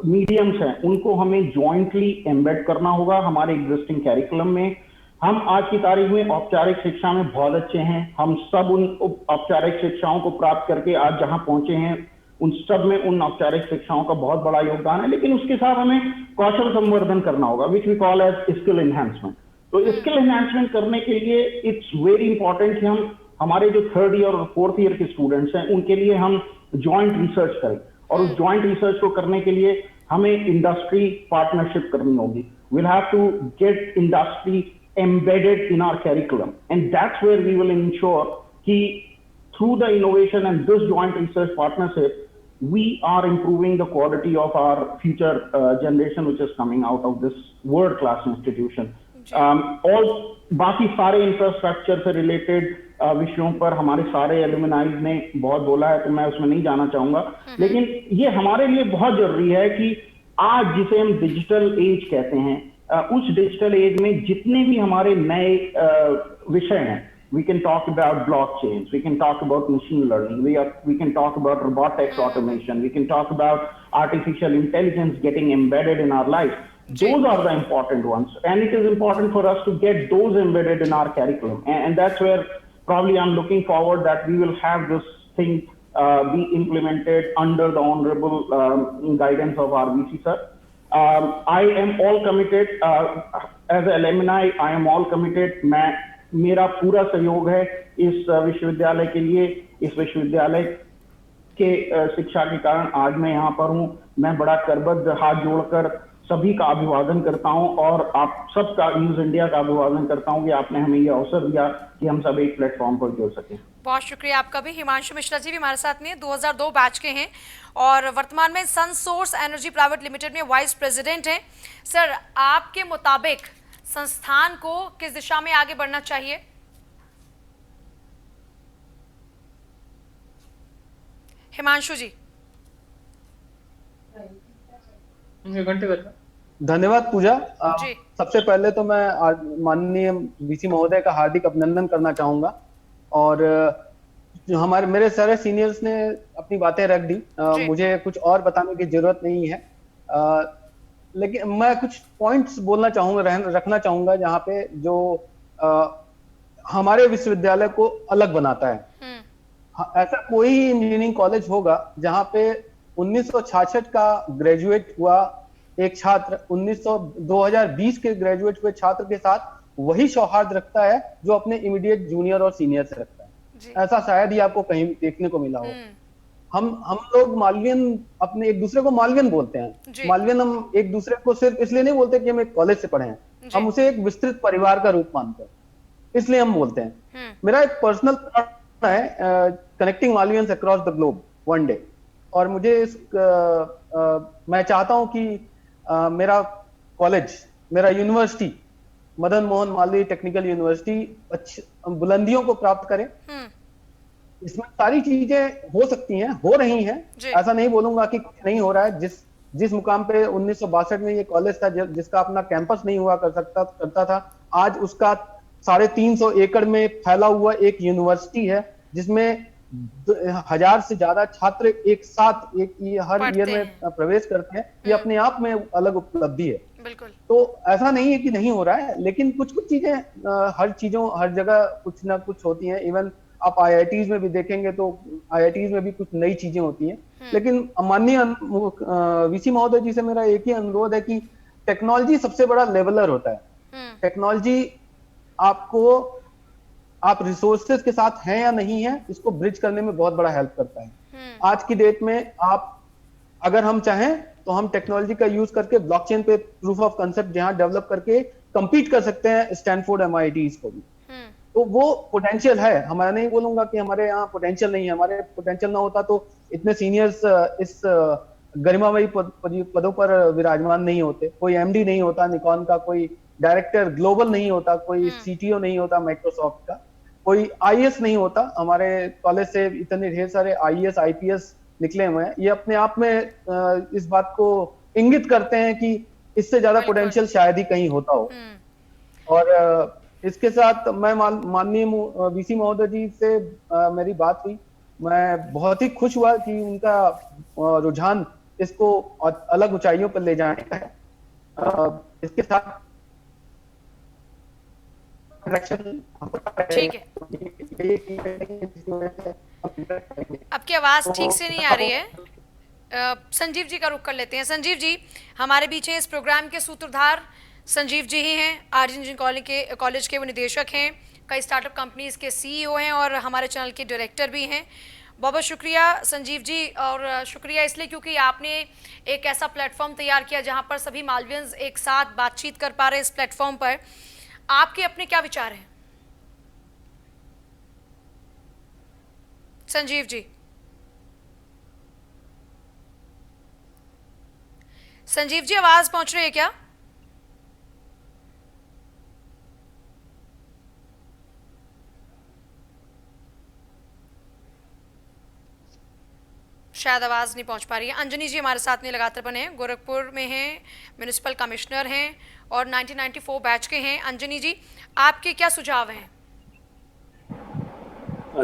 मीडियम्स हैं उनको हमें ज्वाइंटली एम्बेड करना होगा हमारे एग्जिस्टिंग कैरिकुलम में। हम आज की तारीख में औपचारिक शिक्षा में बहुत अच्छे हैं, हम सब उन औपचारिक शिक्षाओं को प्राप्त करके आज जहां पहुंचे हैं उन सब में उन औपचारिक शिक्षाओं का बहुत बड़ा योगदान है, लेकिन उसके साथ हमें कौशल संवर्धन करना होगा, which we call as skill enhancement. तो स्किल एनहांसमेंट करने के लिए इट्स वेरी इंपॉर्टेंट कि हम हमारे जो 3rd ईयर और 4th ईयर के स्टूडेंट्स हैं उनके लिए हम ज्वाइंट रिसर्च करें, और उस ज्वाइंट रिसर्च को करने के लिए हमें इंडस्ट्री पार्टनरशिप करनी होगी। we'll have to get industry embedded in our curriculum, and that's where we will ensure कि through the innovation and this joint research partnership we are improving the quality of our future generation which is coming out of this world class institution. और बाकी सारे infrastructure से related विषयों पर हमारे सारे एलुमनाइज ने बहुत बोला है, तो मैं उसमें नहीं जाना चाहूंगा, लेकिन ये हमारे लिए बहुत जरूरी है कि आज जिसे हम डिजिटल एज कहते हैं, उस डिजिटल एज में जितने भी हमारे नए विषय हैं, we can talk about blockchains, we can talk about machine learning, we can talk about robotics automation, we can talk about artificial intelligence getting embedded in our lives. Those are the important ones, and it is important for us to get those embedded in our curriculum, and that's where probably I'm looking forward that we will have this thing be implemented under the honorable guidance of our VC sir. I am all committed as a alumni, I am all committed. मेरा पूरा सहयोग है इस विश्वविद्यालय के लिए। इस विश्वविद्यालय के शिक्षा के कारण आज मैं यहाँ पर हूँ। मैं बड़ा करबद्ध हाथ जोड़कर सभी का अभिवादन करता हूँ, और आप सबका, न्यूज इंडिया का अभिवादन करता हूँ कि आपने हमें ये अवसर दिया कि हम सब एक प्लेटफॉर्म पर जुड़ सकें। बहुत शुक्रिया आपका भी। हिमांशु मिश्रा जी भी हमारे साथ में 2002 बैच के हैं और वर्तमान में सन सोर्स एनर्जी प्राइवेट लिमिटेड में वाइस प्रेसिडेंट हैं। सर, आपके मुताबिक संस्थान को किस दिशा में आगे बढ़ना चाहिए? हिमांशु जी। धन्यवाद पूजा। सबसे पहले तो मैं माननीय वीसी महोदय का हार्दिक अभिनंदन करना चाहूंगा, और जो मेरे सारे सीनियर्स ने अपनी बातें रख दी, मुझे कुछ और बताने की जरूरत नहीं है, लेकिन मैं कुछ पॉइंट्स बोलना चाहूंगा, रखना चाहूंगा जहां पे जो हमारे विश्वविद्यालय को अलग बनाता है। ऐसा कोई इंजीनियरिंग कॉलेज होगा जहां पे 1966 का ग्रेजुएट हुआ एक छात्र 2020 के ग्रेजुएट हुए छात्र के साथ वही सौहार्द रखता है जो अपने इमीडिएट जूनियर और सीनियर से रखता है। ऐसा शायद ही आपको कहीं देखने को मिला हो। हम लोग मालवियन अपने एक दूसरे को मालवियन बोलते हैं। मालवियन हम एक दूसरे को सिर्फ इसलिए नहीं बोलते कि हम एक कॉलेज से पढ़े हैं, हम उसे एक विस्तृत परिवार का रूप मानते हैं, इसलिए हम बोलते हैं। मेरा एक पर्सनल प्लान है, connecting Malaviyans across the globe one day, और मुझे मैं चाहता हूं कि मेरा कॉलेज, मेरा university Madan Mohan Malaviya technical university अच्छी बुलंदियों को प्राप्त करे। इसमें सारी चीजें हो सकती हैं, हो रही हैं, ऐसा नहीं बोलूंगा कि कुछ नहीं हो रहा है। जिस मुकाम पे 1962 में ये कॉलेज था, जिसका अपना कैंपस नहीं हुआ करता था, आज उसका 350 एकड़ में फैला हुआ एक यूनिवर्सिटी है जिसमें 1000 से ज्यादा छात्र एक साथ हर ईयर में प्रवेश करते हैं। ये अपने आप में अलग उपलब्धि है। बिल्कुल। तो ऐसा नहीं है कि नहीं हो रहा है, लेकिन कुछ चीजें हर जगह कुछ ना कुछ होती हैं। इवन आप IITs में भी देखेंगे तो IITs में भी कुछ नई चीजें होती हैं, लेकिन माननीय वीसी महोदय जी से मेरा एक ही अनुरोध है कि टेक्नोलॉजी सबसे बड़ा लेवलर होता है। टेक्नोलॉजी आपको, आप रिसोर्सेज के साथ हैं या नहीं है, इसको ब्रिज करने में बहुत बड़ा हेल्प करता है। आज की डेट में आप, अगर हम चाहें तो हम टेक्नोलॉजी का यूज करके ब्लॉकचेन पे प्रूफ ऑफ कंसेप्ट जहां डेवलप करके compete कर सकते हैं स्टैनफोर्ड MITs को भी। तो वो पोटेंशियल है, हमारा नहीं बोलूंगा कि हमारे यहाँ पोटेंशियल नहीं है, हमारे पोटेंशियल ना होता तो इतने सीनियर्स इस गरिमामयी पदों पर विराजमान नहीं होते। कोई MD नहीं होता निकॉन का, कोई डायरेक्टर ग्लोबल नहीं होता, कोई CTO नहीं होता माइक्रोसॉफ्ट का, कोई IAS नहीं होता। हमारे कॉलेज से इतने ढेर सारे IAS IPS निकले हुए हैं, ये अपने आप में इस बात को इंगित करते हैं कि इससे ज्यादा पोटेंशियल शायद ही कहीं होता हो। और इसके साथ मैं माननीय VC महोदय जी से मेरी बात हुई, मैं बहुत ही खुश हुआ कि उनका रुझान इसको अलग ऊंचाइयों पर ले जाने का है। इसके साथ ठीक है, आपकी आवाज ठीक से नहीं आ रही है। संजीव जी का रुख कर लेते हैं। संजीव जी हमारे बीच हैं, इस प्रोग्राम के सूत्रधार संजीव जी ही हैं। RG इंजीनियरिंग कॉलेज के वो निदेशक हैं, कई स्टार्टअप कंपनीज के CEO हैं और हमारे चैनल के डायरेक्टर भी हैं। बहुत बहुत शुक्रिया संजीव जी, और शुक्रिया इसलिए क्योंकि आपने एक ऐसा प्लेटफॉर्म तैयार किया जहां पर सभी मालवियंस एक साथ बातचीत कर पा रहे हैं। इस प्लेटफॉर्म पर आपके अपने क्या विचार हैं संजीव जी? संजीव जी आवाज पहुंच रही है क्या? शायद आवाज नहीं पहुंच पा रही है। अंजनी जी हमारे साथ नहीं लगातार बने हैं, गोरखपुर में हैं, म्युनिसिपल कमिश्नर हैं और 1994 बैच के हैं। अंजनी जी आपके क्या सुझाव हैं?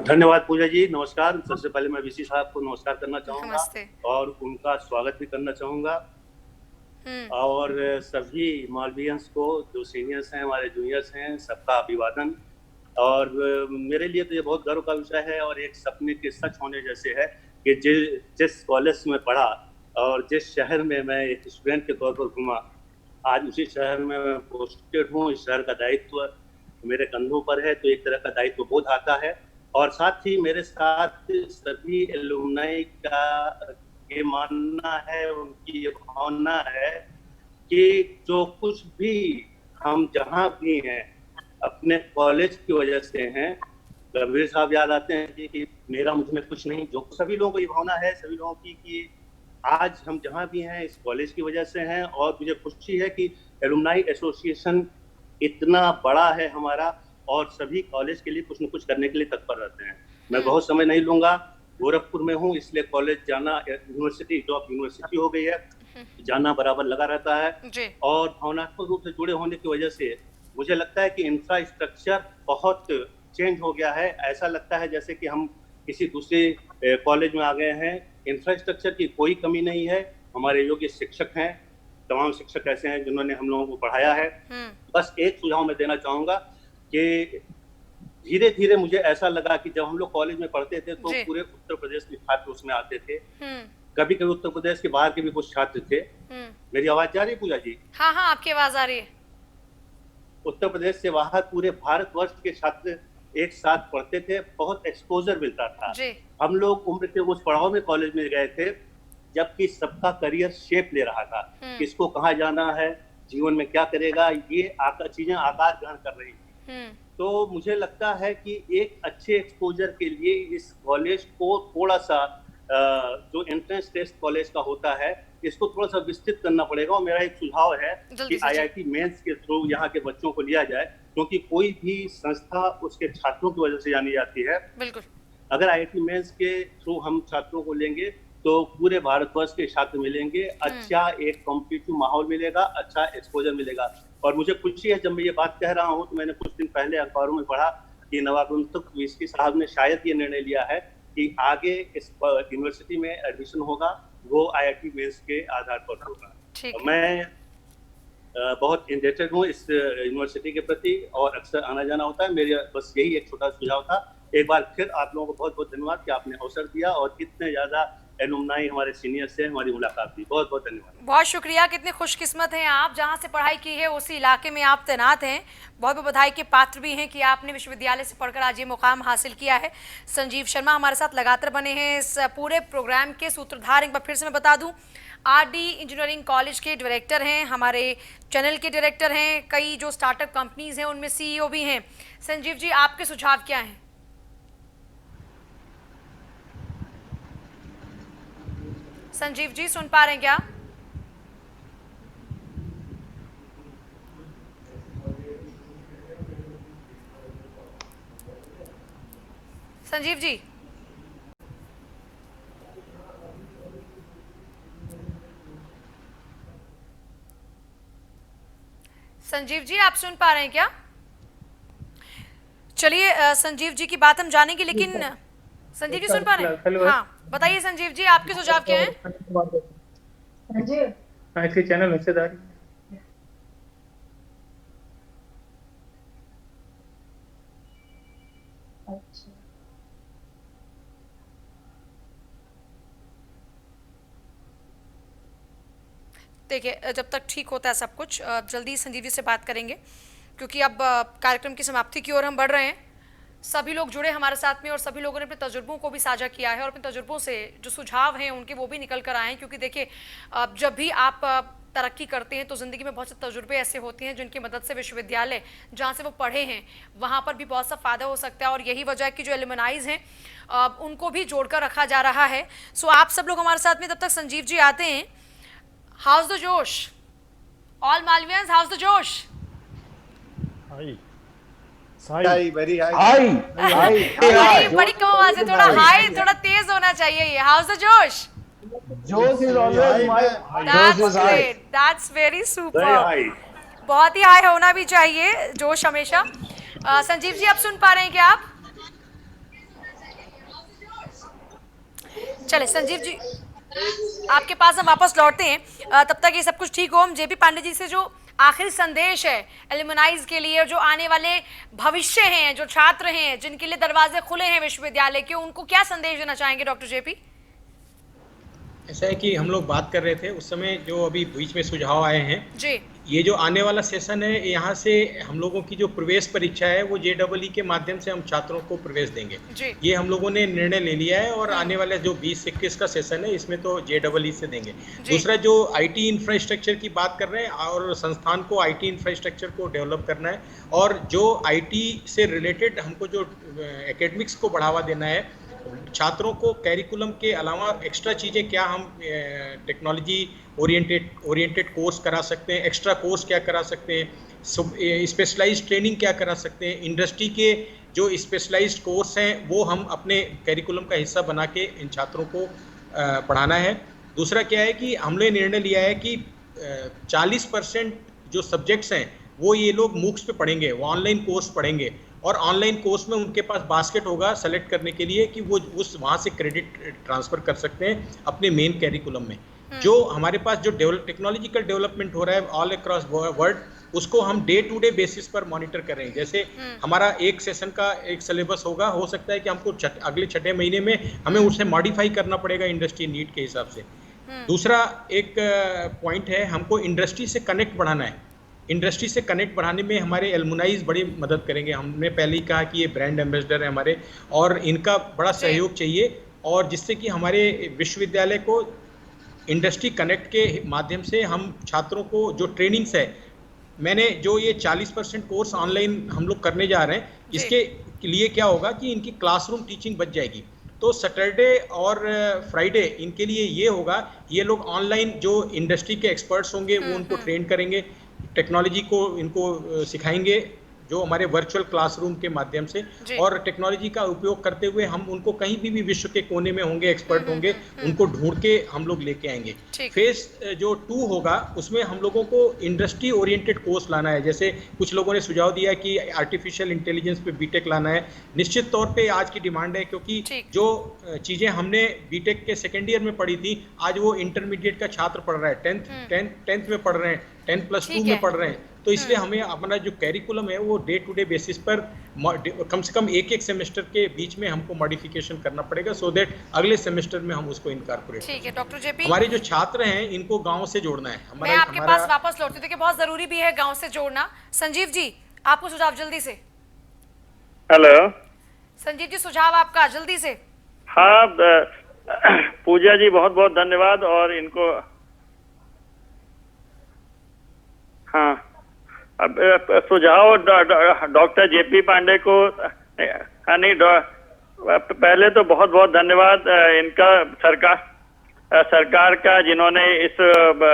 धन्यवाद पूजा जी, नमस्कार। सबसे पहले मैं VC साहब को नमस्कार करना चाहूंगा और उनका स्वागत भी करना चाहूंगा, और सभी मालवियंस को, जो सीनियर्स हैं, हमारे जूनियर्स हैं, सबका अभिवादन। और मेरे लिए तो ये बहुत गर्व का विषय है और एक सपने के सच होने जैसे है कि जिस कॉलेज में पढ़ा और जिस शहर में मैं एक स्टूडेंट के तौर पर घूमा, आज उसी शहर में मैं पोस्टेड हूँ। इस शहर का दायित्व मेरे कंधों पर है, तो एक तरह का दायित्व बोध आता है। और साथ ही मेरे साथ सभी एलुमनाई का ये मानना है, उनकी ये भावना है कि जो कुछ भी हम जहाँ भी हैं अपने कॉलेज की वजह से हैं। रघुवीर साहब याद आते हैं कि मेरा मुझ में कुछ नहीं, जो सभी लोगों को ये भावना है, सभी लोगों की, कि आज हम जहाँ भी हैं इस कॉलेज की वजह से हैं। और मुझे खुशी है कि एलुमनाई एसोसिएशन इतना बड़ा है हमारा, और सभी कॉलेज के लिए कुछ न कुछ करने के लिए तत्पर रहते हैं। मैं बहुत समय नहीं लूंगा, गोरखपुर में हूँ इसलिए कॉलेज जाना, यूनिवर्सिटी जो अब यूनिवर्सिटी हो गई है, जाना बराबर लगा रहता है। और भावनात्मक रूप से जुड़े होने की वजह से मुझे लगता है कि इंफ्रास्ट्रक्चर बहुत चेंज हो गया है। ऐसा लगता है जैसे कि हम किसी दूसरे कॉलेज में आ गए हैं। इंफ्रास्ट्रक्चर की कोई कमी नहीं है, हमारे योग्य शिक्षक हैं, तमाम शिक्षक ऐसे हैं जिन्होंने हम लोगों को पढ़ाया है। बस एक सुझाव मैं देना चाहूंगा कि धीरे धीरे मुझे ऐसा लगा कि जब हम लोग कॉलेज में पढ़ते थे तो पूरे उत्तर प्रदेश के छात्र उसमें आते थे, कभी कभी उत्तर प्रदेश के बाहर के भी कुछ छात्र थे। मेरी आवाज जा रही है पूजा जी? हाँ हाँ आपकी आवाज आ रही है। उत्तर प्रदेश से बाहर पूरे भारतवर्ष के छात्र एक साथ पढ़ते थे, बहुत एक्सपोजर मिलता था। हम लोग उम्र के उस पड़ाव में कॉलेज में गए थे जबकि सबका करियर शेप ले रहा था, किसको कहाँ जाना है, जीवन में क्या करेगा, ये चीजें आकार ग्रहण कर रही थी। तो मुझे लगता है कि एक अच्छे एक्सपोजर के लिए इस कॉलेज को थोड़ा सा जो एंट्रेंस टेस्ट कॉलेज का होता है, इसको थोड़ा सा विस्तृत करना पड़ेगा। और मेरा एक सुझाव है कि IIT मेंस के थ्रू यहाँ के बच्चों को लिया जाए, क्योंकि कोई भी संस्था उसके छात्रों की वजह से जानी जाती है। बिल्कुल। अगर IIT मेंस के थ्रू हम छात्रों को लेंगे तो पूरे भारतवर्ष के छात्र मिलेंगे, अच्छा एक कॉम्पिटिटिव माहौल मिलेगा, अच्छा एक्सपोजर मिलेगा। और मुझे खुशी है, जब मैं ये बात कह रहा हूँ तो मैंने कुछ दिन पहले अखबारों में पढ़ा कि नवागंतुक VC साहब ने शायद ये निर्णय लिया है कि आगे इस यूनिवर्सिटी में एडमिशन होगा वो IIT मेंस के आधार पर होगा। मैं बहुत इंटरेस्टेड हूँ इस यूनिवर्सिटी के प्रति और अक्सर आना जाना होता है। मेरा बस यही एक छोटा सुझाव था। एक बार फिर आप लोगों को बहुत बहुत धन्यवाद कि आपने अवसर दिया और इतने ज्यादा एलुमनाई हमारे सीनियर से हमारी मुलाकात हुई। बहुत बहुत धन्यवाद। बहुत शुक्रिया, कितने खुशकिस्मत हैं आप, जहां से पढ़ाई की है उसी इलाके में आप तैनात हैं। बहुत बहुत बधाई के पात्र भी हैं कि आपने विश्वविद्यालय से पढ़कर आज ये मुकाम हासिल किया है। संजीव शर्मा हमारे साथ लगातार बने हैं इस पूरे प्रोग्राम के सूत्रधार। एक बार फिर से मैं बता दूं, आरडी इंजीनियरिंग कॉलेज के डायरेक्टर हैं, हमारे चैनल के डायरेक्टर हैं, कई जो स्टार्टअप कंपनीज हैं उनमें CEO भी हैं। संजीव जी, आपके सुझाव क्या हैं? संजीव जी सुन पा रहे हैं क्या? संजीव जी, संजीव जी आप सुन पा रहे हैं क्या? चलिए संजीव जी की बात हम जानेंगे, लेकिन संजीव जी सुन पा रहे हैं? हाँ बताइए संजीव जी, आपके सुझाव क्या हैं? इसके चैनल में हिस्सेदारी। देखिए, जब तक ठीक होता है सब कुछ, जल्दी संजीव जी से बात करेंगे, क्योंकि अब कार्यक्रम की समाप्ति की ओर हम बढ़ रहे हैं। सभी लोग जुड़े हमारे साथ में और सभी लोगों ने अपने तजुर्बों को भी साझा किया है और अपने तजुर्बों से जो सुझाव हैं उनके वो भी निकल कर आए हैं। क्योंकि देखिए, जब भी आप तरक्की करते हैं तो ज़िंदगी में बहुत से तजुर्बे ऐसे होते हैं जिनकी मदद से विश्वविद्यालय जहाँ से वो पढ़े हैं वहाँ पर भी बहुत सा फ़ायदा हो सकता है। और यही वजह है कि जो एलुमनाइज हैं उनको भी जोड़कर रखा जा रहा है। सो आप सब लोग हमारे साथ में, तब तक संजीव जी आते हैं। हाउस द जोश, ऑल मालवियंस, हाउस द जोश। हाय, वेरी हाय। हाय बड़ी कम आवाज है, थोड़ा हाई, थोड़ा तेज होना चाहिए ये। हाउस द जोश? जोश is always my, that's great, that's very super. बहुत ही हाई होना भी चाहिए जोश हमेशा। संजीव जी आप सुन पा रहे हैं क्या आप? चले संजीव जी आपके पास हम वापस लौटते हैं। तब तक ये सब कुछ ठीक हो, हम जेपी पांडे जी से जो आखिरी संदेश है एलुमनाइज के लिए, जो आने वाले भविष्य हैं, जो छात्र हैं, जिनके लिए दरवाजे खुले हैं विश्वविद्यालय के, उनको क्या संदेश देना चाहेंगे डॉक्टर जेपी? ऐसा है कि हम लोग बात कर रहे थे उस समय, जो अभी बीच में सुझाव आए हैं जी, ये जो आने वाला सेशन है, यहाँ से हम लोगों की जो प्रवेश परीक्षा है वो JEE के माध्यम से हम छात्रों को प्रवेश देंगे जी। ये हम लोगों ने निर्णय ले लिया है। और आने वाले जो 20-21 का सेशन है इसमें तो JEE से देंगे। दूसरा, जो IT इंफ्रास्ट्रक्चर की बात कर रहे हैं और संस्थान को IT इंफ्रास्ट्रक्चर को डेवलप करना है, और जो IT से रिलेटेड हमको जो एकेडमिक्स को बढ़ावा देना है, छात्रों को कैरिकुलम के अलावा एक्स्ट्रा चीज़ें क्या हम टेक्नोलॉजी ओरिएंटेड कोर्स करा सकते हैं, एक्स्ट्रा कोर्स क्या करा सकते हैं, स्पेशलाइज्ड ट्रेनिंग क्या करा सकते हैं, इंडस्ट्री के जो स्पेशलाइज्ड कोर्स हैं वो हम अपने कैरिकुलम का हिस्सा बना के इन छात्रों को पढ़ाना है। दूसरा क्या है कि हमने निर्णय लिया है कि 40% जो सब्जेक्ट्स हैं वो ये लोग मूक्स पे पढ़ेंगे, वो ऑनलाइन कोर्स पढ़ेंगे, और ऑनलाइन कोर्स में उनके पास बास्केट होगा सेलेक्ट करने के लिए कि वो उस वहाँ से क्रेडिट ट्रांसफ़र कर सकते हैं अपने मेन कैरिकुलम में। जो हमारे पास जो टेक्नोलॉजिकल डेवलपमेंट हो रहा है ऑल अक्रॉस वर्ल्ड, उसको हम डे टू डे बेसिस पर मॉनिटर कर रहे हैं। जैसे हमारा एक सेशन का एक सिलेबस होगा, हो सकता है कि हमको अगले 6 महीने में हमें उसे मॉडिफाई करना पड़ेगा इंडस्ट्री नीड के हिसाब से। दूसरा एक पॉइंट है, हमको इंडस्ट्री से कनेक्ट बढ़ाना है। इंडस्ट्री से कनेक्ट बढ़ाने में हमारे एलुमनाइज बड़ी मदद करेंगे। हमने पहले ही कहा कि ये ब्रांड एम्बेसडर है हमारे, और इनका बड़ा सहयोग चाहिए, और जिससे कि हमारे विश्वविद्यालय को इंडस्ट्री कनेक्ट के माध्यम से हम छात्रों को जो ट्रेनिंग्स है, मैंने जो ये 40% कोर्स ऑनलाइन हम लोग करने जा रहे हैं, इसके लिए क्या होगा कि इनकी क्लासरूम टीचिंग बच जाएगी। तो सैटरडे और फ्राइडे इनके लिए ये होगा, ये लोग ऑनलाइन जो इंडस्ट्री के एक्सपर्ट्स होंगे वो उनको ट्रेन करेंगे, टेक्नोलॉजी को इनको सिखाएंगे जो हमारे वर्चुअल क्लासरूम के माध्यम से, और टेक्नोलॉजी का उपयोग करते हुए हम उनको कहीं भी विश्व के कोने में होंगे, एक्सपर्ट होंगे, उनको ढूंढ के हम लोग लेके आएंगे। फेज जो 2 होगा उसमें हम लोगों को इंडस्ट्री ओरिएंटेड कोर्स लाना है। जैसे कुछ लोगों ने सुझाव दिया कि आर्टिफिशियल इंटेलिजेंस पे बीटेक लाना है। निश्चित तौर पे आज की डिमांड है, क्योंकि जो चीज़ें हमने बीटेक के सेकेंड ईयर में पढ़ी थी, आज वो इंटरमीडिएट का छात्र पढ़ रहा है, 10th में पढ़ रहे हैं, 10+2 में पढ़ रहे हैं, तो इसलिए हमें अपना जो कैरिकुलम है वो डे टू डे बेसिस पर कम से कम एक सेमेस्टर के बीच में हमको मॉडिफिकेशन करना पड़ेगा, सो दैट अगले सेमेस्टर में हम उसको इनकॉर्पोरेट। ठीक है डॉक्टर जेपी, हमारे जो छात्र हैं इनको गांव से जोड़ना है। मैं आपके पास वापस लौटती हूँ, देखिए बहुत जरूरी भी है गांव से जोड़ना। संजीव जी आपको सुझाव जल्दी से। हेलो संजीव जी सुझाव आपका जल्दी से। हाँ पूजा जी बहुत बहुत धन्यवाद, और इनको हाँ अब सुझाव डॉक्टर जेपी पांडे को नहीं, पहले तो बहुत बहुत धन्यवाद इनका सरकार का, जिन्होंने इस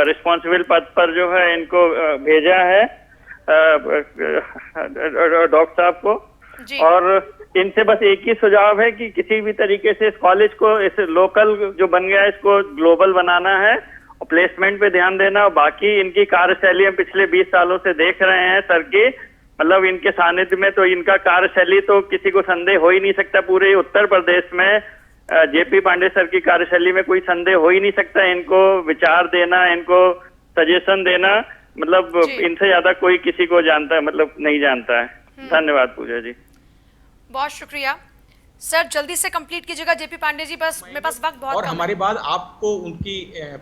रिस्पॉन्सिबल पद पर जो है इनको भेजा है डॉक्टर साहब को। और इनसे बस एक ही सुझाव है कि किसी भी तरीके से इस कॉलेज को, इस लोकल जो बन गया है इसको ग्लोबल बनाना है, और प्लेसमेंट पे ध्यान देना। और बाकी इनकी कार्यशैली हम पिछले 20 सालों से देख रहे हैं सर की, मतलब इनके सानिध्य में तो इनका कार्यशैली तो किसी को संदेह हो ही नहीं सकता। पूरे उत्तर प्रदेश में जेपी पांडे सर की कार्यशैली में कोई संदेह हो ही नहीं सकता। इनको विचार देना, इनको सजेशन देना, मतलब इनसे ज्यादा कोई किसी को जानता है, मतलब नहीं जानता है। धन्यवाद पूजा जी, बहुत शुक्रिया सर। जल्दी से कंप्लीट कीजिएगा जेपी पांडे जी, बस मेरे पास वक्त बहुत और कम हमारे बाद आपको उनकी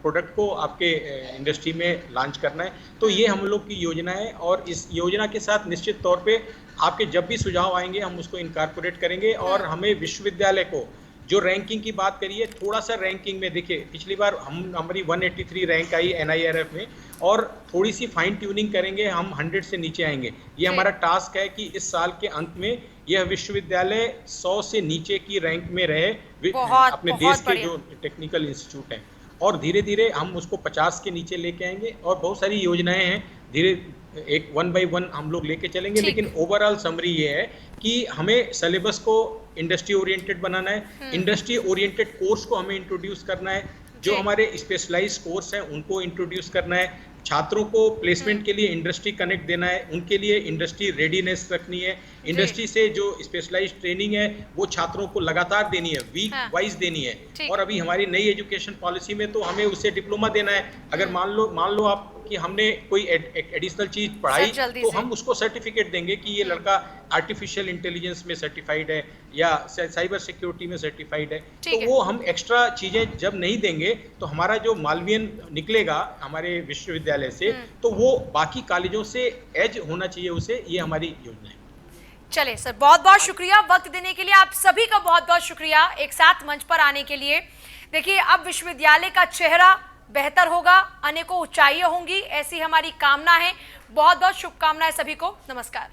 प्रोडक्ट को आपके इंडस्ट्री में लॉन्च करना है, तो ये हम लोग की योजना है। और इस योजना के साथ निश्चित तौर पे आपके जब भी सुझाव आएंगे हम उसको इनकॉर्पोरेट करेंगे। और हमें विश्वविद्यालय को जो रैंकिंग की बात करिए, थोड़ा सा रैंकिंग में देखिए, पिछली बार हमारी 183 रैंक आई NIRF में, और थोड़ी सी फाइन ट्यूनिंग करेंगे, हम 100 से नीचे आएंगे। ये हमारा टास्क है कि इस साल के अंत में यह विश्वविद्यालय 100 से नीचे की रैंक में रहे अपने देश के जो टेक्निकल इंस्टीट्यूट हैं। और धीरे धीरे हम उसको 50 के नीचे लेके आएंगे। और बहुत सारी योजनाएं हैं, धीरे एक 1 by 1 हम लोग लेके चलेंगे। लेकिन ओवरऑल समरी ये है कि हमें सिलेबस को इंडस्ट्री ओरिएंटेड बनाना है, इंडस्ट्री ओरिएंटेड कोर्स को हमें इंट्रोड्यूस करना है, जो हमारे स्पेशलाइज कोर्स हैं उनको इंट्रोड्यूस करना है, छात्रों को प्लेसमेंट के लिए इंडस्ट्री कनेक्ट देना है, उनके लिए इंडस्ट्री रेडीनेस रखनी है, इंडस्ट्री से जो स्पेशलाइज ट्रेनिंग है वो छात्रों को लगातार देनी है, वीक वाइज देनी है। और अभी हमारी नई एजुकेशन पॉलिसी में तो हमें उससे डिप्लोमा देना है। अगर मान लो आप कि हमने कोई एडिशनल चीज पढ़ाई तो हम उसको सर्टिफिकेट देंगे कि ये लड़का आर्टिफिशियल इंटेलिजेंस में सर्टिफाइड है या साइबर सिक्योरिटी में सर्टिफाइड है। तो वो हम एक्स्ट्रा चीजें जब नहीं देंगे तो हमारा जो मालवियन निकलेगा हमारे विश्वविद्यालय से, तो वो बाकी कॉलेजों से एज होना चाहिए उसे। ये हमारी योजना है। चले सर, बहुत बहुत शुक्रिया वक्त देने के लिए। आप सभी का बहुत बहुत शुक्रिया एक साथ मंच पर आने के लिए। देखिए अब विश्वविद्यालय का चेहरा बेहतर होगा, अनेकों ऊंचाइयां होंगी, ऐसी हमारी कामना है। बहुत बहुत शुभकामनाएं सभी को। नमस्कार।